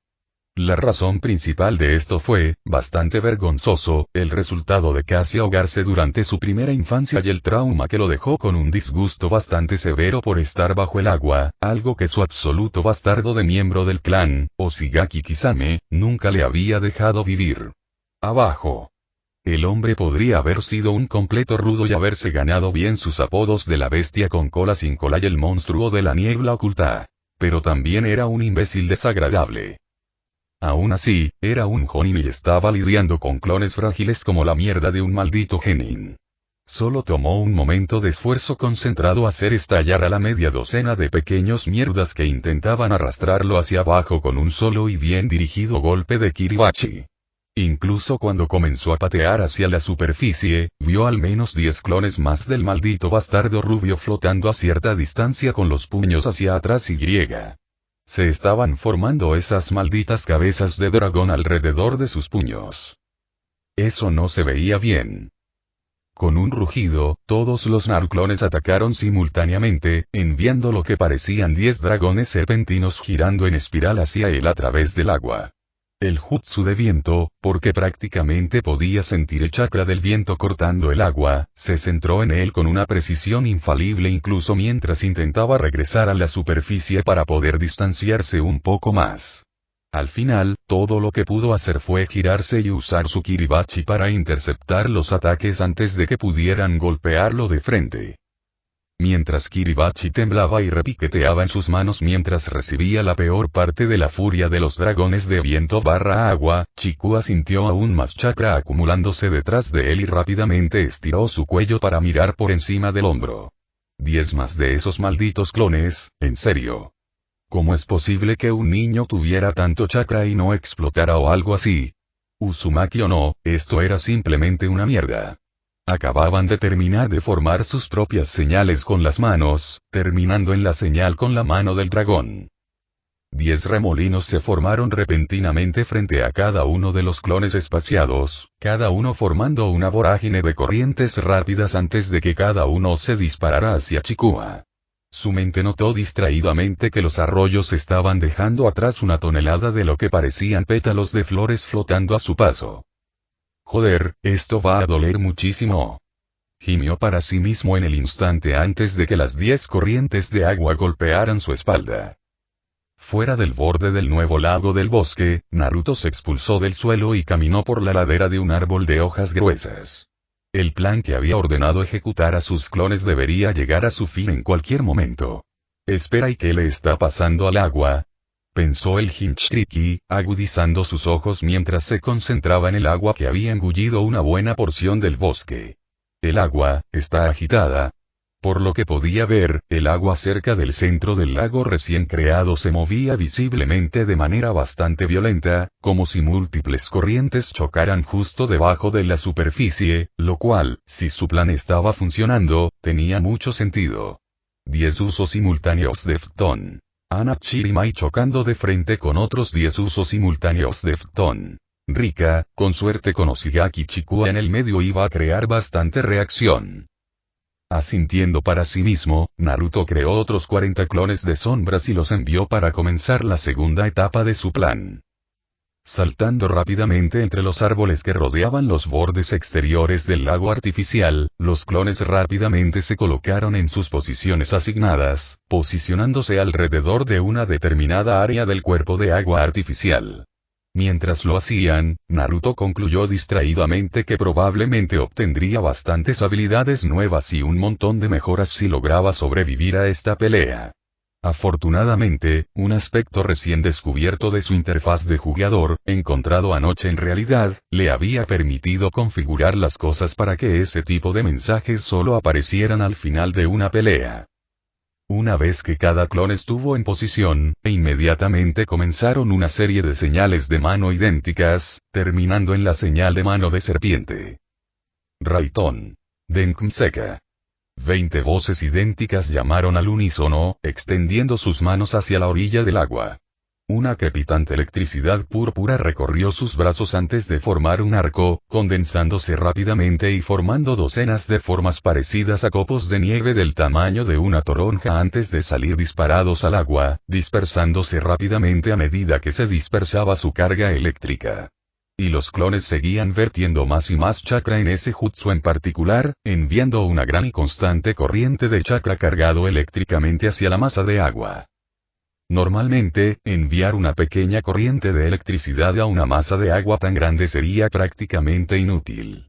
A: La razón principal de esto fue, bastante vergonzoso, el resultado de casi ahogarse durante su primera infancia y el trauma que lo dejó con un disgusto bastante severo por estar bajo el agua, algo que su absoluto bastardo de miembro del clan, Oshigaki Kisame, nunca le había dejado vivir. Abajo. El hombre podría haber sido un completo rudo y haberse ganado bien sus apodos de la bestia con cola sin cola y el monstruo de la niebla oculta. Pero también era un imbécil desagradable. Aún así, era un Jonin y estaba lidiando con clones frágiles como la mierda de un maldito genin. Solo tomó un momento de esfuerzo concentrado hacer estallar a la media docena de pequeños mierdas que intentaban arrastrarlo hacia abajo con un solo y bien dirigido golpe de Kiribachi. Incluso cuando comenzó a patear hacia la superficie, vio al menos 10 clones más del maldito bastardo rubio flotando a cierta distancia con los puños hacia atrás y griega. Se estaban formando esas malditas cabezas de dragón alrededor de sus puños. Eso no se veía bien. Con un rugido, todos los narclones atacaron simultáneamente, enviando lo que parecían 10 dragones serpentinos girando en espiral hacia él a través del agua. El jutsu de viento, porque prácticamente podía sentir el chakra del viento cortando el agua, se centró en él con una precisión infalible incluso mientras intentaba regresar a la superficie para poder distanciarse un poco más. Al final, todo lo que pudo hacer fue girarse y usar su Kiribachi para interceptar los ataques antes de que pudieran golpearlo de frente. Mientras Kiribachi temblaba y repiqueteaba en sus manos mientras recibía la peor parte de la furia de los dragones de viento barra agua, Chikua sintió aún más chakra acumulándose detrás de él y rápidamente estiró su cuello para mirar por encima del hombro. 10 más de esos malditos clones, ¿en serio? ¿Cómo es posible que un niño tuviera tanto chakra y no explotara o algo así? Uzumaki o no, esto era simplemente una mierda. Acababan de terminar de formar sus propias señales con las manos, terminando en la señal con la mano del dragón. 10 remolinos se formaron repentinamente frente a cada uno de los clones espaciados, cada uno formando una vorágine de corrientes rápidas antes de que cada uno se disparara hacia Chikua. Su mente notó distraídamente que los arroyos estaban dejando atrás una tonelada de lo que parecían pétalos de flores flotando a su paso. Joder, esto va a doler muchísimo. Gimió para sí mismo en el instante antes de que las 10 corrientes de agua golpearan su espalda. Fuera del borde del nuevo lago del bosque, Naruto se expulsó del suelo y caminó por la ladera de un árbol de hojas gruesas. El plan que había ordenado ejecutar a sus clones debería llegar a su fin en cualquier momento. Espera, ¿y qué le está pasando al agua? Pensó el Jinchuriki, agudizando sus ojos mientras se concentraba en el agua que había engullido una buena porción del bosque. El agua, está agitada. Por lo que podía ver, el agua cerca del centro del lago recién creado se movía visiblemente de manera bastante violenta, como si múltiples corrientes chocaran justo debajo de la superficie, lo cual, si su plan estaba funcionando, tenía mucho sentido. 10 usos simultáneos de Fton. Ana Chirimai chocando de frente con otros 10 usos simultáneos de Fton. Rika, con suerte con Oshigaki Chikua en el medio iba a crear bastante reacción. Asintiendo para sí mismo, Naruto creó otros 40 clones de sombras y los envió para comenzar la segunda etapa de su plan. Saltando rápidamente entre los árboles que rodeaban los bordes exteriores del lago artificial, los clones rápidamente se colocaron en sus posiciones asignadas, posicionándose alrededor de una determinada área del cuerpo de agua artificial. Mientras lo hacían, Naruto concluyó distraídamente que probablemente obtendría bastantes habilidades nuevas y un montón de mejoras si lograba sobrevivir a esta pelea. Afortunadamente, un aspecto recién descubierto de su interfaz de jugador, encontrado anoche en realidad, le había permitido configurar las cosas para que ese tipo de mensajes solo aparecieran al final de una pelea. Una vez que cada clon estuvo en posición, inmediatamente comenzaron una serie de señales de mano idénticas, terminando en la señal de mano de serpiente. Raiton. Denkumseka. 20 voces idénticas llamaron al unísono, extendiendo sus manos hacia la orilla del agua. Una crepitante electricidad púrpura recorrió sus brazos antes de formar un arco, condensándose rápidamente y formando docenas de formas parecidas a copos de nieve del tamaño de una toronja antes de salir disparados al agua, dispersándose rápidamente a medida que se dispersaba su carga eléctrica. Y los clones seguían vertiendo más y más chakra en ese jutsu en particular, enviando una gran y constante corriente de chakra cargado eléctricamente hacia la masa de agua. Normalmente, enviar una pequeña corriente de electricidad a una masa de agua tan grande sería prácticamente inútil.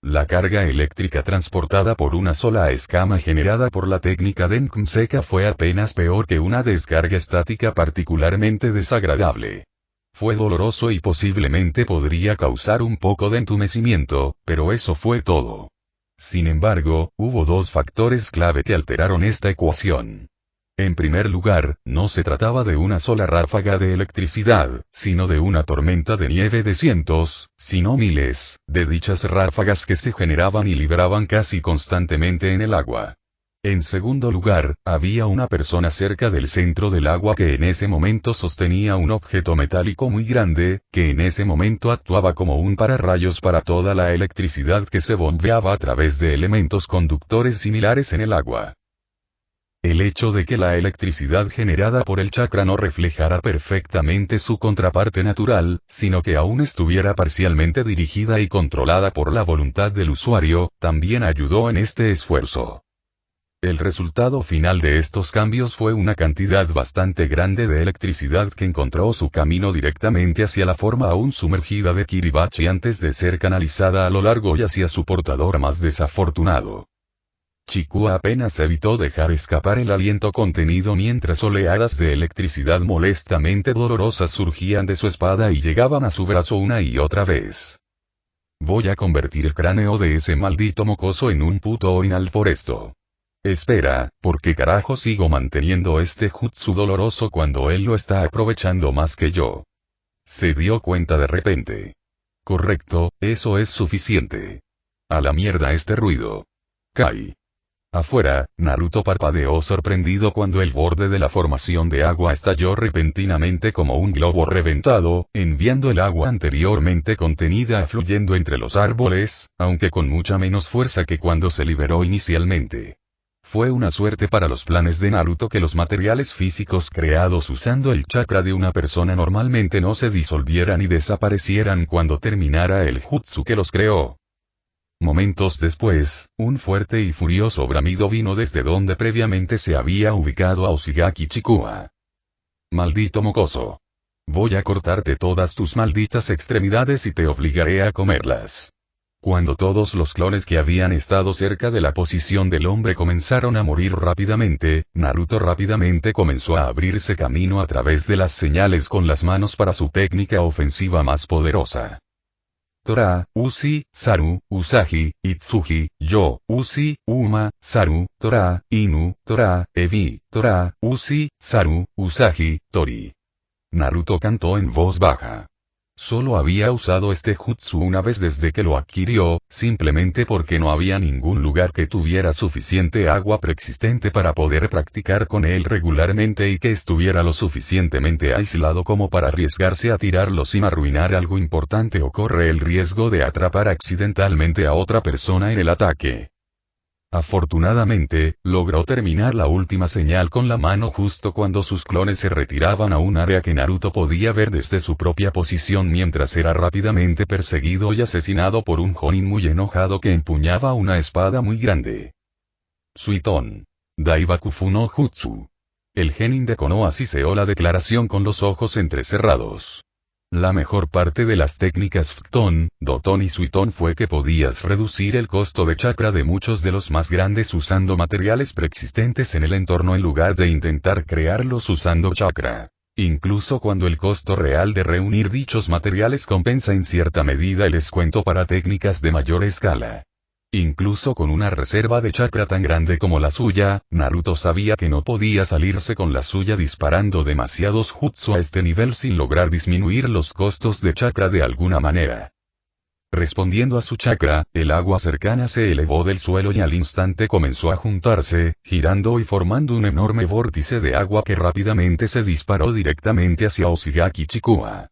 A: La carga eléctrica transportada por una sola escama generada por la técnica Denkumseka fue apenas peor que una descarga estática particularmente desagradable. Fue doloroso y posiblemente podría causar un poco de entumecimiento, pero eso fue todo. Sin embargo, hubo 2 factores clave que alteraron esta ecuación. En primer lugar, no se trataba de una sola ráfaga de electricidad, sino de una tormenta de nieve de cientos, si no miles, de dichas ráfagas que se generaban y libraban casi constantemente en el agua. En segundo lugar, había una persona cerca del centro del agua que en ese momento sostenía un objeto metálico muy grande, que en ese momento actuaba como un pararrayos para toda la electricidad que se bombeaba a través de elementos conductores similares en el agua. El hecho de que la electricidad generada por el chakra no reflejara perfectamente su contraparte natural, sino que aún estuviera parcialmente dirigida y controlada por la voluntad del usuario, también ayudó en este esfuerzo. El resultado final de estos cambios fue una cantidad bastante grande de electricidad que encontró su camino directamente hacia la forma aún sumergida de Kiribachi antes de ser canalizada a lo largo y hacia su portador más desafortunado. Chikua apenas evitó dejar escapar el aliento contenido mientras oleadas de electricidad molestamente dolorosas surgían de su espada y llegaban a su brazo una y otra vez. Voy a convertir el cráneo de ese maldito mocoso en un puto orinal por esto. Espera, ¿por qué carajo sigo manteniendo este jutsu doloroso cuando él lo está aprovechando más que yo? Se dio cuenta de repente. Correcto, eso es suficiente. A la mierda este ruido. Kai. Afuera, Naruto parpadeó sorprendido cuando el borde de la formación de agua estalló repentinamente como un globo reventado, enviando el agua anteriormente contenida fluyendo entre los árboles, aunque con mucha menos fuerza que cuando se liberó inicialmente. Fue una suerte para los planes de Naruto que los materiales físicos creados usando el chakra de una persona normalmente no se disolvieran y desaparecieran cuando terminara el jutsu que los creó. Momentos después, un fuerte y furioso bramido vino desde donde previamente se había ubicado a Uzigaki Chikua. Maldito mocoso. Voy a cortarte todas tus malditas extremidades y te obligaré a comerlas. Cuando todos los clones que habían estado cerca de la posición del hombre comenzaron a morir rápidamente, Naruto rápidamente comenzó a abrirse camino a través de las señales con las manos para su técnica ofensiva más poderosa. Tora, Uzi, Saru, Usagi, Itsuji, Yo, Uzi, Uma, Saru, Tora, Inu, Tora, Evi, Tora, Uzi, Saru, Usagi, Tori. Naruto cantó en voz baja. Solo había usado este jutsu una vez desde que lo adquirió, simplemente porque no había ningún lugar que tuviera suficiente agua preexistente para poder practicar con él regularmente y que estuviera lo suficientemente aislado como para arriesgarse a tirarlo sin arruinar algo importante o corre el riesgo de atrapar accidentalmente a otra persona en el ataque. Afortunadamente, logró terminar la última señal con la mano justo cuando sus clones se retiraban a un área que Naruto podía ver desde su propia posición mientras era rápidamente perseguido y asesinado por un Jonin muy enojado que empuñaba una espada muy grande. Suiton. Daibakufu no Jutsu. El genin de Konoha siseó la declaración con los ojos entrecerrados. La mejor parte de las técnicas Futon, Doton y Suiton fue que podías reducir el costo de chakra de muchos de los más grandes usando materiales preexistentes en el entorno en lugar de intentar crearlos usando chakra. Incluso cuando el costo real de reunir dichos materiales compensa en cierta medida el descuento para técnicas de mayor escala. Incluso con una reserva de chakra tan grande como la suya, Naruto sabía que no podía salirse con la suya disparando demasiados jutsu a este nivel sin lograr disminuir los costos de chakra de alguna manera. Respondiendo a su chakra, el agua cercana se elevó del suelo y al instante comenzó a juntarse, girando y formando un enorme vórtice de agua que rápidamente se disparó directamente hacia Uzigaki Chikua.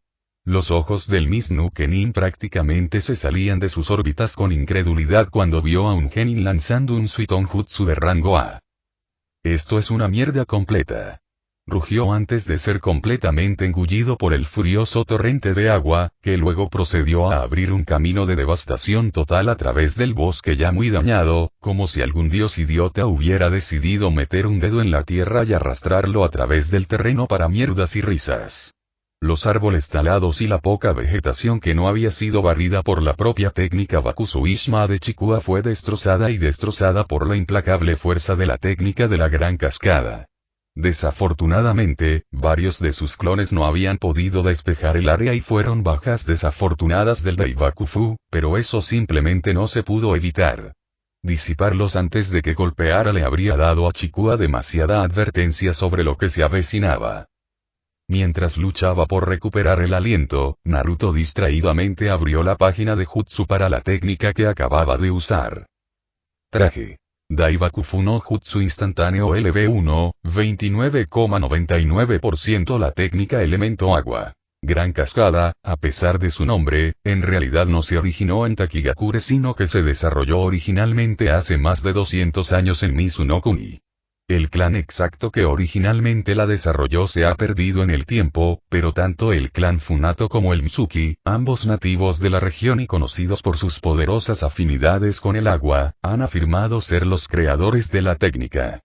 A: Los ojos del Miznu Kenin prácticamente se salían de sus órbitas con incredulidad cuando vio a un genin lanzando un Suiton Jutsu de rango A. Esto es una mierda completa. Rugió antes de ser completamente engullido por el furioso torrente de agua, que luego procedió a abrir un camino de devastación total a través del bosque ya muy dañado, como si algún dios idiota hubiera decidido meter un dedo en la tierra y arrastrarlo a través del terreno para mierdas y risas. Los árboles talados y la poca vegetación que no había sido barrida por la propia técnica Bakusuishima de Chikua fue destrozada y destrozada por la implacable fuerza de la técnica de la gran cascada. Desafortunadamente, varios de sus clones no habían podido despejar el área y fueron bajas desafortunadas del Daibakufu, pero eso simplemente no se pudo evitar. Disiparlos antes de que golpeara le habría dado a Chikua demasiada advertencia sobre lo que se avecinaba. Mientras luchaba por recuperar el aliento, Naruto distraídamente abrió la página de Jutsu para la técnica que acababa de usar. Traje. Daibakufu no Jutsu instantáneo LB1, 29,99% la técnica elemento agua. Gran cascada, a pesar de su nombre, en realidad no se originó en Takigakure sino que se desarrolló originalmente hace más de 200 años en Mizunokuni. El clan exacto que originalmente la desarrolló se ha perdido en el tiempo, pero tanto el clan Funato como el Mizuki, ambos nativos de la región y conocidos por sus poderosas afinidades con el agua, han afirmado ser los creadores de la técnica.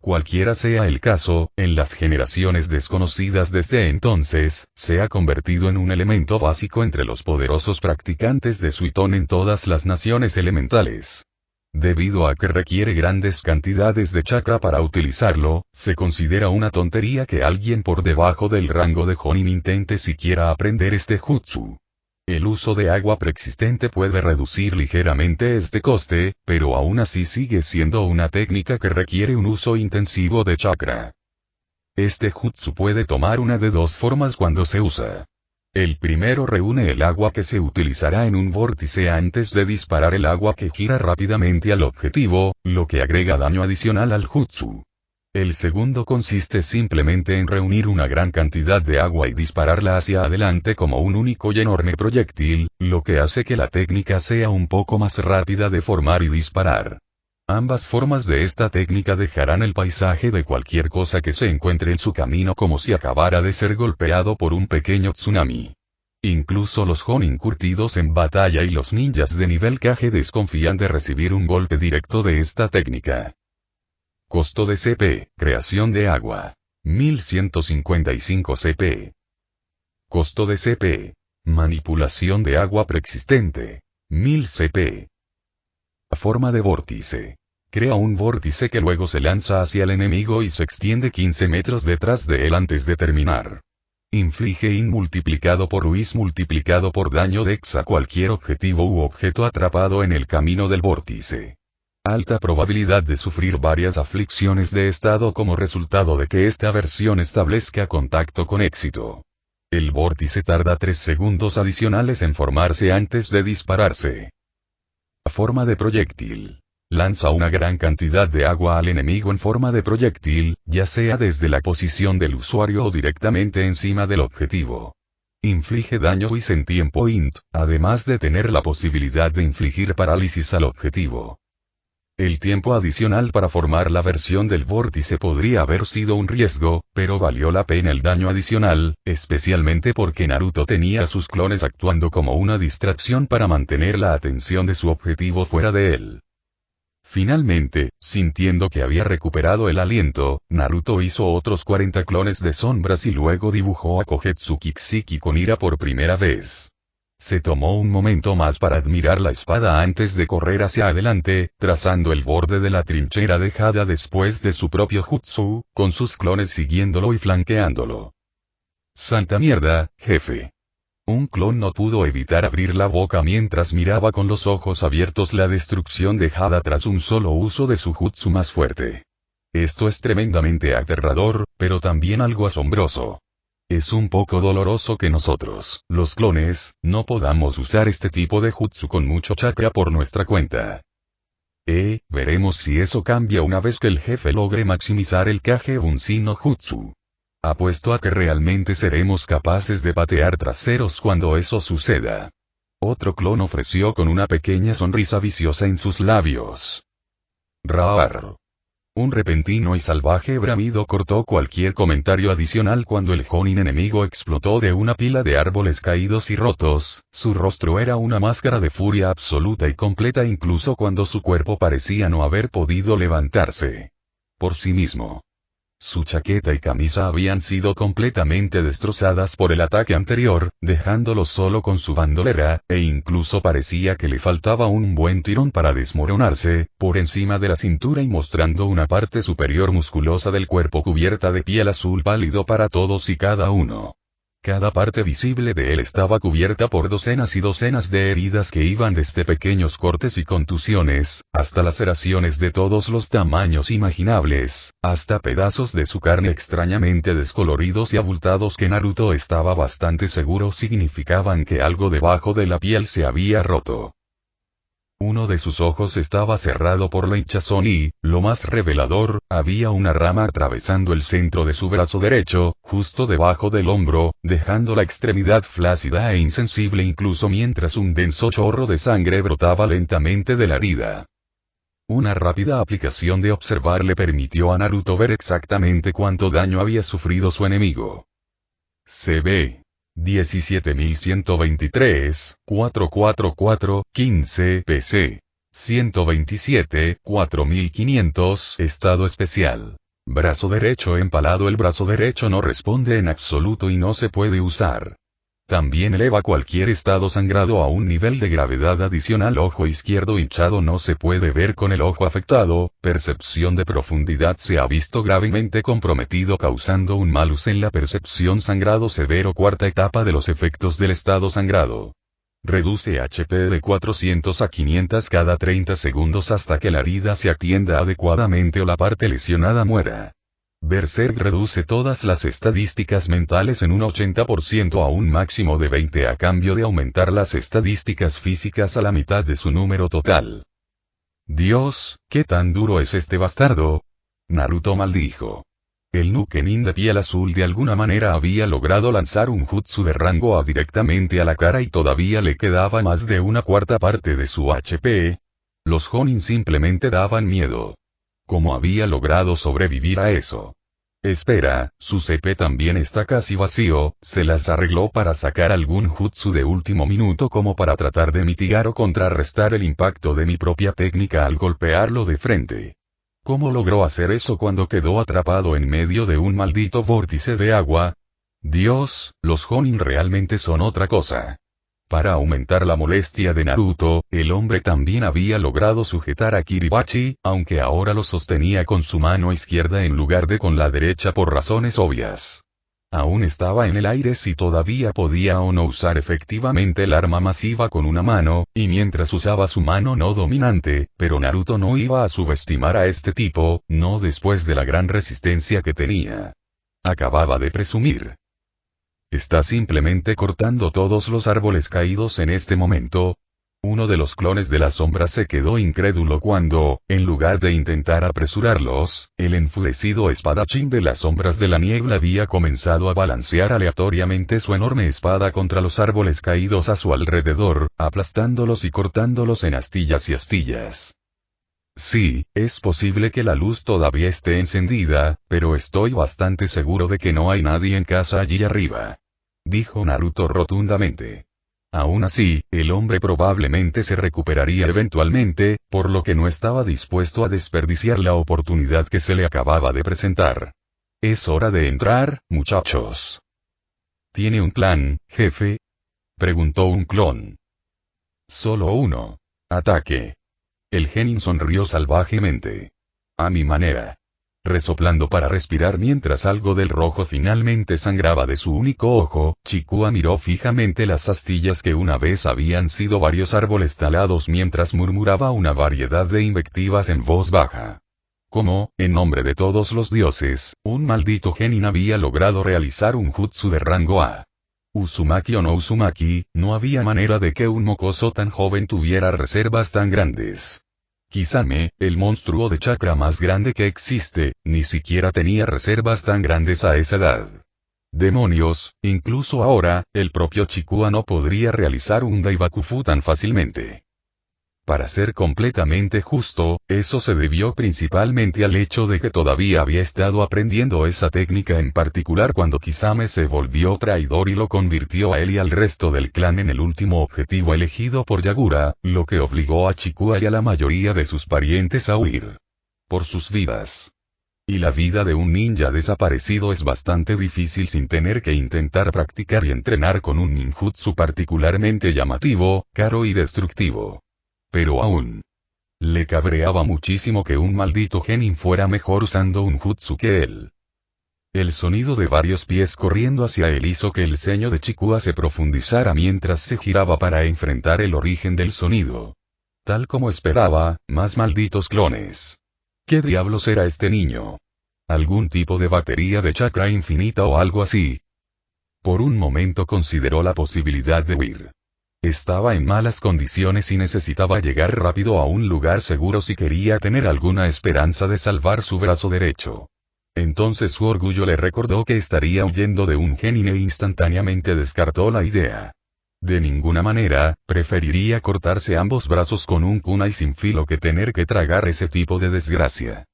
A: Cualquiera sea el caso, en las generaciones desconocidas desde entonces, se ha convertido en un elemento básico entre los poderosos practicantes de Suiton en todas las naciones elementales. Debido a que requiere grandes cantidades de chakra para utilizarlo, se considera una tontería que alguien por debajo del rango de Jonin intente siquiera aprender este jutsu. El uso de agua preexistente puede reducir ligeramente este coste, pero aún así sigue siendo una técnica que requiere un uso intensivo de chakra. Este jutsu puede tomar una de dos formas cuando se usa. El primero reúne el agua que se utilizará en un vórtice antes de disparar el agua que gira rápidamente al objetivo, lo que agrega daño adicional al jutsu. El segundo consiste simplemente en reunir una gran cantidad de agua y dispararla hacia adelante como un único y enorme proyectil, lo que hace que la técnica sea un poco más rápida de formar y disparar. Ambas formas de esta técnica dejarán el paisaje de cualquier cosa que se encuentre en su camino como si acabara de ser golpeado por un pequeño tsunami. Incluso los Jonin curtidos en batalla y los ninjas de nivel Kage desconfían de recibir un golpe directo de esta técnica. Costo de CP, creación de agua. 1155 CP. Costo de CP. Manipulación de agua preexistente. 1000 CP. Forma de vórtice. Crea un vórtice que luego se lanza hacia el enemigo y se extiende 15 metros detrás de él antes de terminar. Inflige IN multiplicado por UIS multiplicado por daño dex a cualquier objetivo u objeto atrapado en el camino del vórtice. Alta probabilidad de sufrir varias aflicciones de estado como resultado de que esta versión establezca contacto con éxito. El vórtice tarda 3 segundos adicionales en formarse antes de dispararse. Forma de proyectil. Lanza una gran cantidad de agua al enemigo en forma de proyectil, ya sea desde la posición del usuario o directamente encima del objetivo. Inflige daño y en tiempo int, además de tener la posibilidad de infligir parálisis al objetivo. El tiempo adicional para formar la versión del vórtice podría haber sido un riesgo, pero valió la pena el daño adicional, especialmente porque Naruto tenía a sus clones actuando como una distracción para mantener la atención de su objetivo fuera de él. Finalmente, sintiendo que había recuperado el aliento, Naruto hizo otros 40 clones de sombras y luego dibujó a Kogetsu Kikshiki con ira por primera vez. Se tomó un momento más para admirar la espada antes de correr hacia adelante, trazando el borde de la trinchera dejada después de su propio jutsu, con sus clones siguiéndolo y flanqueándolo. ¡Santa mierda, jefe! Un clon no pudo evitar abrir la boca mientras miraba con los ojos abiertos la destrucción dejada tras un solo uso de su jutsu más fuerte. Esto es tremendamente aterrador, pero también algo asombroso. Es un poco doloroso que nosotros, los clones, no podamos usar este tipo de jutsu con mucho chakra por nuestra cuenta. Veremos si eso cambia una vez que el jefe logre maximizar el Kage Bunshin no Jutsu. Apuesto a que realmente seremos capaces de patear traseros cuando eso suceda. Otro clon ofreció con una pequeña sonrisa viciosa en sus labios. Raar. Un repentino y salvaje bramido cortó cualquier comentario adicional cuando el Jonin enemigo explotó de una pila de árboles caídos y rotos, su rostro era una máscara de furia absoluta y completa incluso cuando su cuerpo parecía no haber podido levantarse por sí mismo. Su chaqueta y camisa habían sido completamente destrozadas por el ataque anterior, dejándolo solo con su bandolera, e incluso parecía que le faltaba un buen tirón para desmoronarse, por encima de la cintura y mostrando una parte superior musculosa del cuerpo cubierta de piel azul pálido para todos y cada uno. Cada parte visible de él estaba cubierta por docenas y docenas de heridas que iban desde pequeños cortes y contusiones, hasta laceraciones de todos los tamaños imaginables, hasta pedazos de su carne extrañamente descoloridos y abultados que Naruto estaba bastante seguro significaban que algo debajo de la piel se había roto. Uno de sus ojos estaba cerrado por la hinchazón y, lo más revelador, había una rama atravesando el centro de su brazo derecho, justo debajo del hombro, dejando la extremidad flácida e insensible incluso mientras un denso chorro de sangre brotaba lentamente de la herida. Una rápida aplicación de observar le permitió a Naruto ver exactamente cuánto daño había sufrido su enemigo. CB 17123, 444, 15 PC. 127, 4500, estado especial. Brazo derecho empalado. El brazo derecho no responde en absoluto y no se puede usar. También eleva cualquier estado sangrado a un nivel de gravedad adicional. Ojo izquierdo hinchado no se puede ver con el ojo afectado. Percepción de profundidad se ha visto gravemente comprometido causando un malus en la percepción. Sangrado severo. Cuarta etapa de los efectos del estado sangrado. Reduce HP de 400 a 500 cada 30 segundos hasta que la herida se atienda adecuadamente o la parte lesionada muera. Berserk reduce todas las estadísticas mentales en un 80% a un máximo de 20 a cambio de aumentar las estadísticas físicas a la mitad de su número total. Dios, ¿qué tan duro es este bastardo? Naruto maldijo. El Nukenin de piel azul de alguna manera había logrado lanzar un jutsu de rango A directamente a la cara y todavía le quedaba más de una cuarta parte de su HP. Los Jonin simplemente daban miedo. ¿Cómo había logrado sobrevivir a eso? Espera, su CP también está casi vacío. Se las arregló para sacar algún jutsu de último minuto como para tratar de mitigar o contrarrestar el impacto de mi propia técnica al golpearlo de frente. ¿Cómo logró hacer eso cuando quedó atrapado en medio de un maldito vórtice de agua? Dios, los Jonin realmente son otra cosa. Para aumentar la molestia de Naruto, el hombre también había logrado sujetar a Kiribachi, aunque ahora lo sostenía con su mano izquierda en lugar de con la derecha por razones obvias. Aún estaba en el aire si todavía podía o no usar efectivamente el arma masiva con una mano, y mientras usaba su mano no dominante, pero Naruto no iba a subestimar a este tipo, no después de la gran resistencia que tenía. Acababa de presumir. Está simplemente cortando todos los árboles caídos en este momento. Uno de los clones de la sombra se quedó incrédulo cuando, en lugar de intentar apresurarlos, el enfurecido espadachín de las sombras de la niebla había comenzado a balancear aleatoriamente su enorme espada contra los árboles caídos a su alrededor, aplastándolos y cortándolos en astillas y astillas. Sí, es posible que la luz todavía esté encendida, pero estoy bastante seguro de que no hay nadie en casa allí arriba. Dijo Naruto rotundamente. Aún así, el hombre probablemente se recuperaría eventualmente, por lo que no estaba dispuesto a desperdiciar la oportunidad que se le acababa de presentar. Es hora de entrar, muchachos. ¿Tiene un plan, jefe? Preguntó un clon. Solo uno. Ataque. El genin sonrió salvajemente. A mi manera. Resoplando para respirar mientras algo del rojo finalmente sangraba de su único ojo, Chikua miró fijamente las astillas que una vez habían sido varios árboles talados mientras murmuraba una variedad de invectivas en voz baja. ¿Cómo, en nombre de todos los dioses, un maldito genin había logrado realizar un jutsu de rango A? Uzumaki o no Uzumaki, no había manera de que un mocoso tan joven tuviera reservas tan grandes. Kisame, el monstruo de chakra más grande que existe, ni siquiera tenía reservas tan grandes a esa edad. Demonios, incluso ahora, el propio Chikua no podría realizar un Daibakufu tan fácilmente. Para ser completamente justo, eso se debió principalmente al hecho de que todavía había estado aprendiendo esa técnica en particular cuando Kisame se volvió traidor y lo convirtió a él y al resto del clan en el último objetivo elegido por Yagura, lo que obligó a Chikua y a la mayoría de sus parientes a huir. Por sus vidas. Y la vida de un ninja desaparecido es bastante difícil sin tener que intentar practicar y entrenar con un ninjutsu particularmente llamativo, caro y destructivo. Pero aún le cabreaba muchísimo que un maldito genin fuera mejor usando un jutsu que él. El sonido de varios pies corriendo hacia él hizo que el ceño de Chikua se profundizara mientras se giraba para enfrentar el origen del sonido. Tal como esperaba, más malditos clones. ¿Qué diablos era este niño? ¿Algún tipo de batería de chakra infinita o algo así? Por un momento consideró la posibilidad de huir. Estaba en malas condiciones y necesitaba llegar rápido a un lugar seguro si quería tener alguna esperanza de salvar su brazo derecho. Entonces su orgullo le recordó que estaría huyendo de un genin e instantáneamente descartó la idea. De ninguna manera, preferiría cortarse ambos brazos con un kunai sin filo que tener que tragar ese tipo de desgracia.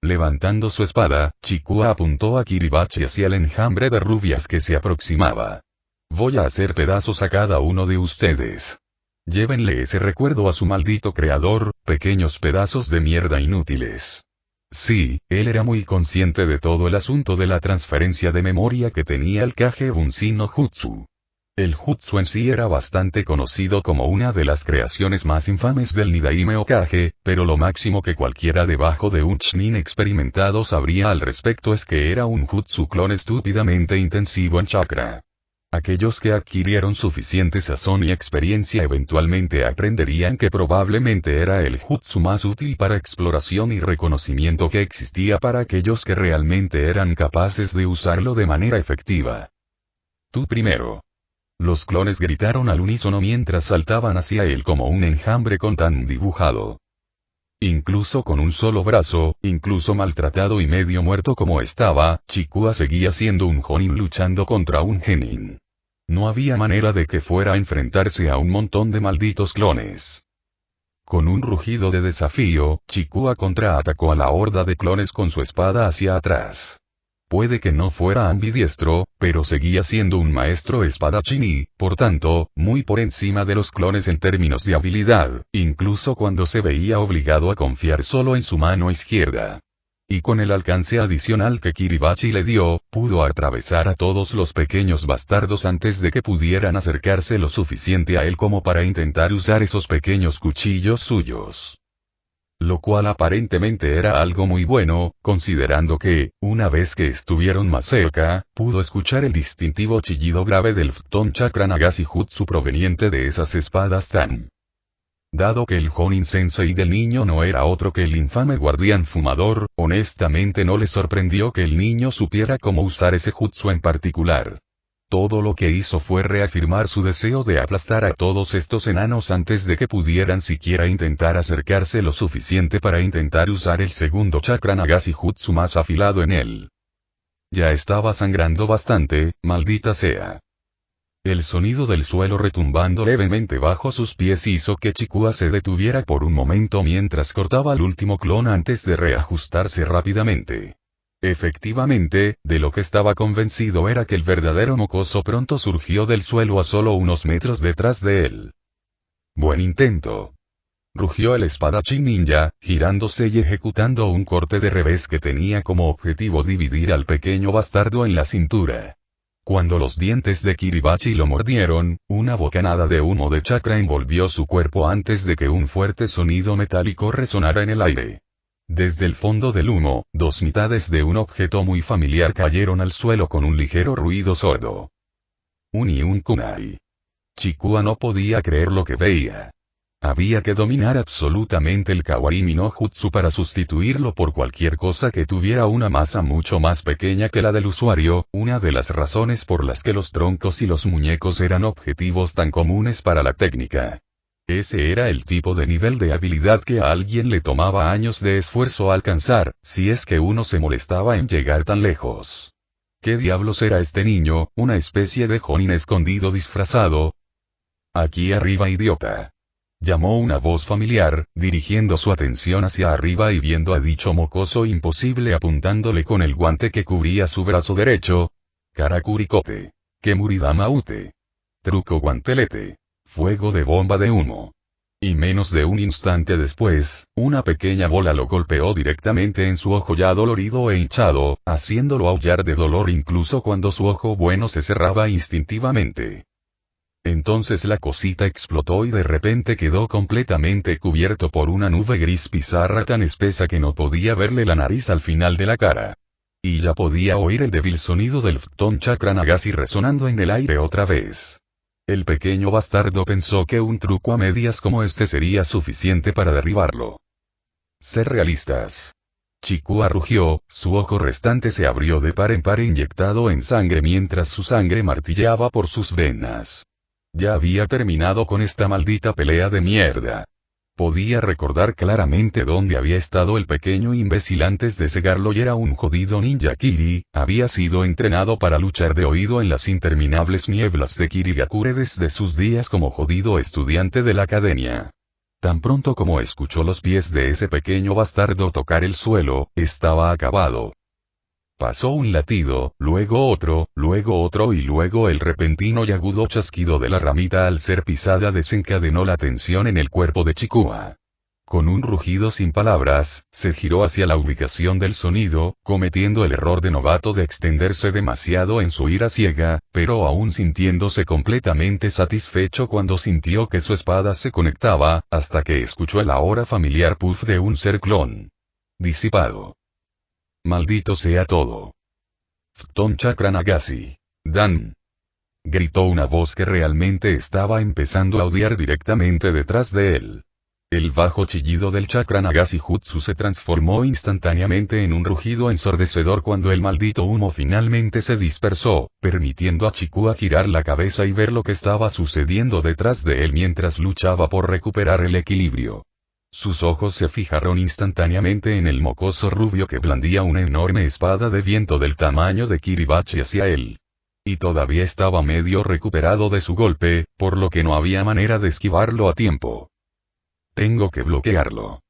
A: Levantando su espada, Chikua apuntó a Kiribachi hacia el enjambre de rubias que se aproximaba. Voy a hacer pedazos a cada uno de ustedes. Llévenle ese recuerdo a su maldito creador, pequeños pedazos de mierda inútiles. Sí, él era muy consciente de todo el asunto de la transferencia de memoria que tenía el Kage Bunshin no Jutsu. El jutsu en sí era bastante conocido como una de las creaciones más infames del Nidaime Hokage, pero lo máximo que cualquiera debajo de un Chunin experimentado sabría al respecto es que era un jutsu clon estúpidamente intensivo en chakra. Aquellos que adquirieron suficiente sazón y experiencia eventualmente aprenderían que probablemente era el jutsu más útil para exploración y reconocimiento que existía para aquellos que realmente eran capaces de usarlo de manera efectiva. Tú primero. Los clones gritaron al unísono mientras saltaban hacia él como un enjambre con tan dibujado. Incluso con un solo brazo, incluso maltratado y medio muerto como estaba, Chikua seguía siendo un jonin luchando contra un genin. No había manera de que fuera a enfrentarse a un montón de malditos clones. Con un rugido de desafío, Chikua contraatacó a la horda de clones con su espada hacia atrás. Puede que no fuera ambidiestro, pero seguía siendo un maestro espadachín y, por tanto, muy por encima de los clones en términos de habilidad, incluso cuando se veía obligado a confiar solo en su mano izquierda. Y con el alcance adicional que Kiribachi le dio, pudo atravesar a todos los pequeños bastardos antes de que pudieran acercarse lo suficiente a él como para intentar usar esos pequeños cuchillos suyos. Lo cual aparentemente era algo muy bueno, considerando que, una vez que estuvieron más cerca, pudo escuchar el distintivo chillido grave del Futon Chakra Nagashi Jutsu proveniente de esas espadas tan. Dado que el Jonin Sensei del niño no era otro que el infame guardián fumador, honestamente no le sorprendió que el niño supiera cómo usar ese jutsu en particular. Todo lo que hizo fue reafirmar su deseo de aplastar a todos estos enanos antes de que pudieran siquiera intentar acercarse lo suficiente para intentar usar el segundo chakra Nagashi Jutsu más afilado en él. Ya estaba sangrando bastante, maldita sea. El sonido del suelo retumbando levemente bajo sus pies hizo que Chikua se detuviera por un momento mientras cortaba al último clon antes de reajustarse rápidamente. Efectivamente, de lo que estaba convencido era que el verdadero mocoso pronto surgió del suelo a solo unos metros detrás de él. Buen intento. Rugió el espadachín ninja, girándose y ejecutando un corte de revés que tenía como objetivo dividir al pequeño bastardo en la cintura. Cuando los dientes de Kiribachi lo mordieron, una bocanada de humo de chakra envolvió su cuerpo antes de que un fuerte sonido metálico resonara en el aire. Desde el fondo del humo, dos mitades de un objeto muy familiar cayeron al suelo con un ligero ruido sordo. Un kunai. Chikua no podía creer lo que veía. Había que dominar absolutamente el Kawarimi no Jutsu para sustituirlo por cualquier cosa que tuviera una masa mucho más pequeña que la del usuario, una de las razones por las que los troncos y los muñecos eran objetivos tan comunes para la técnica. Ese era el tipo de nivel de habilidad que a alguien le tomaba años de esfuerzo alcanzar, si es que uno se molestaba en llegar tan lejos. ¿Qué diablos era este niño, una especie de jonin escondido disfrazado? Aquí arriba, idiota. Llamó una voz familiar, dirigiendo su atención hacia arriba y viendo a dicho mocoso imposible apuntándole con el guante que cubría su brazo derecho. Karakurikote. Kemuridama ute. Truco guantelete. Fuego de bomba de humo. Y menos de un instante después, una pequeña bola lo golpeó directamente en su ojo ya dolorido e hinchado, haciéndolo aullar de dolor incluso cuando su ojo bueno se cerraba instintivamente. Entonces la cosita explotó y de repente quedó completamente cubierto por una nube gris pizarra tan espesa que no podía verle la nariz al final de la cara. Y ya podía oír el débil sonido del Futon Chakra Nagashi resonando en el aire otra vez. El pequeño bastardo pensó que un truco a medias como este sería suficiente para derribarlo. Ser realistas. Chikua rugió, su ojo restante se abrió de par en par inyectado en sangre mientras su sangre martilleaba por sus venas. Ya había terminado con esta maldita pelea de mierda. Podía recordar claramente dónde había estado el pequeño imbécil antes de cegarlo y era un jodido ninja Kiri, había sido entrenado para luchar de oído en las interminables nieblas de Kirigakure desde sus días como jodido estudiante de la academia. Tan pronto como escuchó los pies de ese pequeño bastardo tocar el suelo, estaba acabado. Pasó un latido, luego otro y luego el repentino y agudo chasquido de la ramita al ser pisada desencadenó la tensión en el cuerpo de Chikua. Con un rugido sin palabras, se giró hacia la ubicación del sonido, cometiendo el error de novato de extenderse demasiado en su ira ciega, pero aún sintiéndose completamente satisfecho cuando sintió que su espada se conectaba, hasta que escuchó el ahora familiar puff de un ser clon. Disipado. Maldito sea todo. Phtón Chakra Nagasi. Dan. Gritó una voz que realmente estaba empezando a odiar directamente detrás de él. El bajo chillido del Chakra Nagasi Jutsu se transformó instantáneamente en un rugido ensordecedor cuando el maldito humo finalmente se dispersó, permitiendo a Chikua girar la cabeza y ver lo que estaba sucediendo detrás de él mientras luchaba por recuperar el equilibrio. Sus ojos se fijaron instantáneamente en el mocoso rubio que blandía una enorme espada de viento del tamaño de Kiribachi hacia él. Y todavía estaba medio recuperado de su golpe, por lo que no había manera de esquivarlo a tiempo. Tengo que bloquearlo.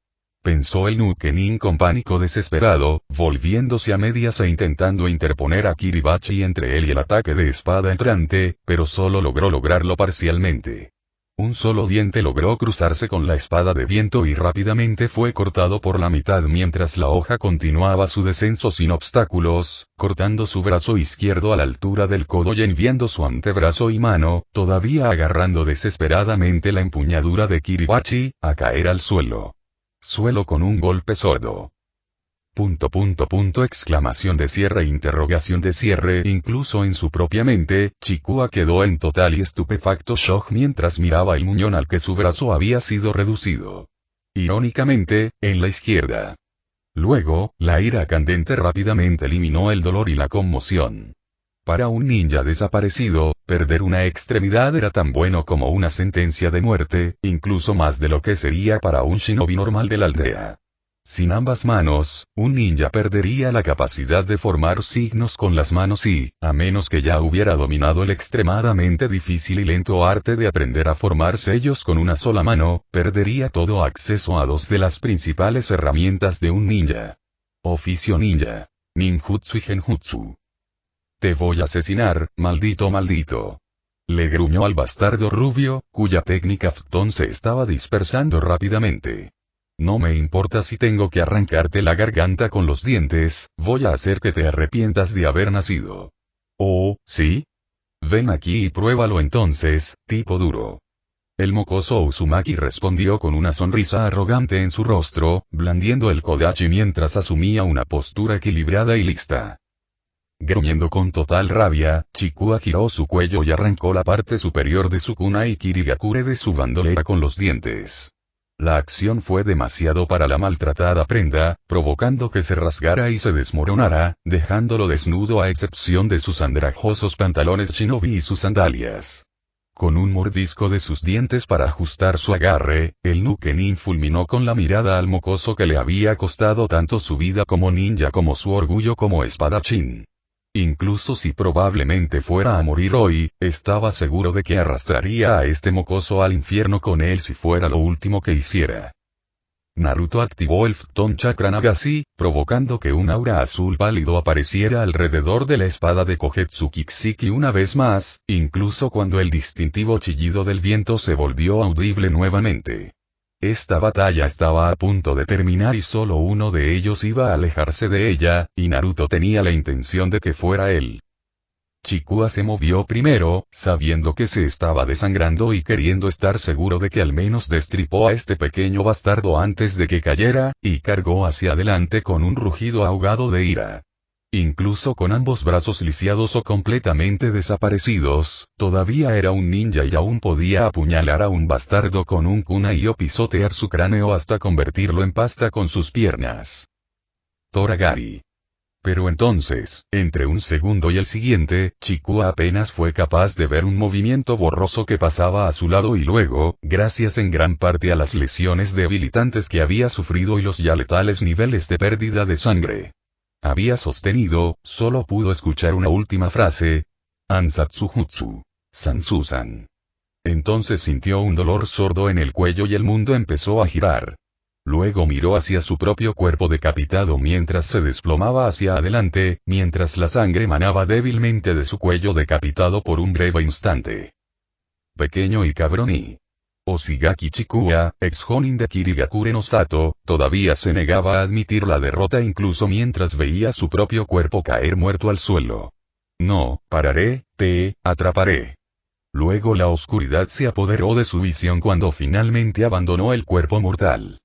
A: Pensó el Nukenin con pánico desesperado, volviéndose a medias e intentando interponer a Kiribachi entre él y el ataque de espada entrante, pero solo logró lograrlo parcialmente. Un solo diente logró cruzarse con la espada de viento y rápidamente fue cortado por la mitad mientras la hoja continuaba su descenso sin obstáculos, cortando su brazo izquierdo a la altura del codo y enviando su antebrazo y mano, todavía agarrando desesperadamente la empuñadura de Kiribachi, a caer al suelo. Suelo con un golpe sordo. Exclamación de cierre interrogación de cierre incluso en su propia mente, Chikua quedó en total y estupefacto shock mientras miraba el muñón al que su brazo había sido reducido. Irónicamente, en la izquierda. Luego, la ira candente rápidamente eliminó el dolor y la conmoción. Para un ninja desaparecido, perder una extremidad era tan bueno como una sentencia de muerte, incluso más de lo que sería para un shinobi normal de la aldea. Sin ambas manos, un ninja perdería la capacidad de formar signos con las manos y, a menos que ya hubiera dominado el extremadamente difícil y lento arte de aprender a formar sellos con una sola mano, perdería todo acceso a dos de las principales herramientas de un ninja. Oficio ninja. Ninjutsu y Genjutsu. Te voy a asesinar, maldito. Le gruñó al bastardo rubio, cuya técnica Phtón se estaba dispersando rápidamente. No me importa si tengo que arrancarte la garganta con los dientes, voy a hacer que te arrepientas de haber nacido. Oh, ¿sí? Ven aquí y pruébalo entonces, tipo duro. El mocoso Uzumaki respondió con una sonrisa arrogante en su rostro, blandiendo el kodachi mientras asumía una postura equilibrada y lista. Gruñendo con total rabia, Chikua giró su cuello y arrancó la parte superior de su kunai Kirigakure de su bandolera con los dientes. La acción fue demasiado para la maltratada prenda, provocando que se rasgara y se desmoronara, dejándolo desnudo a excepción de sus andrajosos pantalones shinobi y sus sandalias. Con un mordisco de sus dientes para ajustar su agarre, el Nukenin fulminó con la mirada al mocoso que le había costado tanto su vida como ninja como su orgullo como espadachín. Incluso si probablemente fuera a morir hoy, estaba seguro de que arrastraría a este mocoso al infierno con él si fuera lo último que hiciera. Naruto activó el Phtón Chakra Nagasi, provocando que un aura azul pálido apareciera alrededor de la espada de Kogetsu Kikshiki una vez más, incluso cuando el distintivo chillido del viento se volvió audible nuevamente. Esta batalla estaba a punto de terminar y solo uno de ellos iba a alejarse de ella, y Naruto tenía la intención de que fuera él. Chikua se movió primero, sabiendo que se estaba desangrando y queriendo estar seguro de que al menos destripó a este pequeño bastardo antes de que cayera, y cargó hacia adelante con un rugido ahogado de ira. Incluso con ambos brazos lisiados o completamente desaparecidos, todavía era un ninja y aún podía apuñalar a un bastardo con un kunai o pisotear su cráneo hasta convertirlo en pasta con sus piernas. Toragari. Pero entonces, entre un segundo y el siguiente, Chikua apenas fue capaz de ver un movimiento borroso que pasaba a su lado y luego, gracias en gran parte a las lesiones debilitantes que había sufrido y los ya letales niveles de pérdida de sangre. Había sostenido, solo pudo escuchar una última frase. Ansatsu-jutsu. Sansusan. Entonces sintió un dolor sordo en el cuello y el mundo empezó a girar. Luego miró hacia su propio cuerpo decapitado mientras se desplomaba hacia adelante, mientras la sangre manaba débilmente de su cuello decapitado por un breve instante. Pequeño y cabrón y... Oshigaki Chikua, ex Jonin de Kirigakure no Sato, todavía se negaba a admitir la derrota incluso mientras veía su propio cuerpo caer muerto al suelo. No, pararé, te atraparé. Luego la oscuridad se apoderó de su visión cuando finalmente abandonó el cuerpo mortal.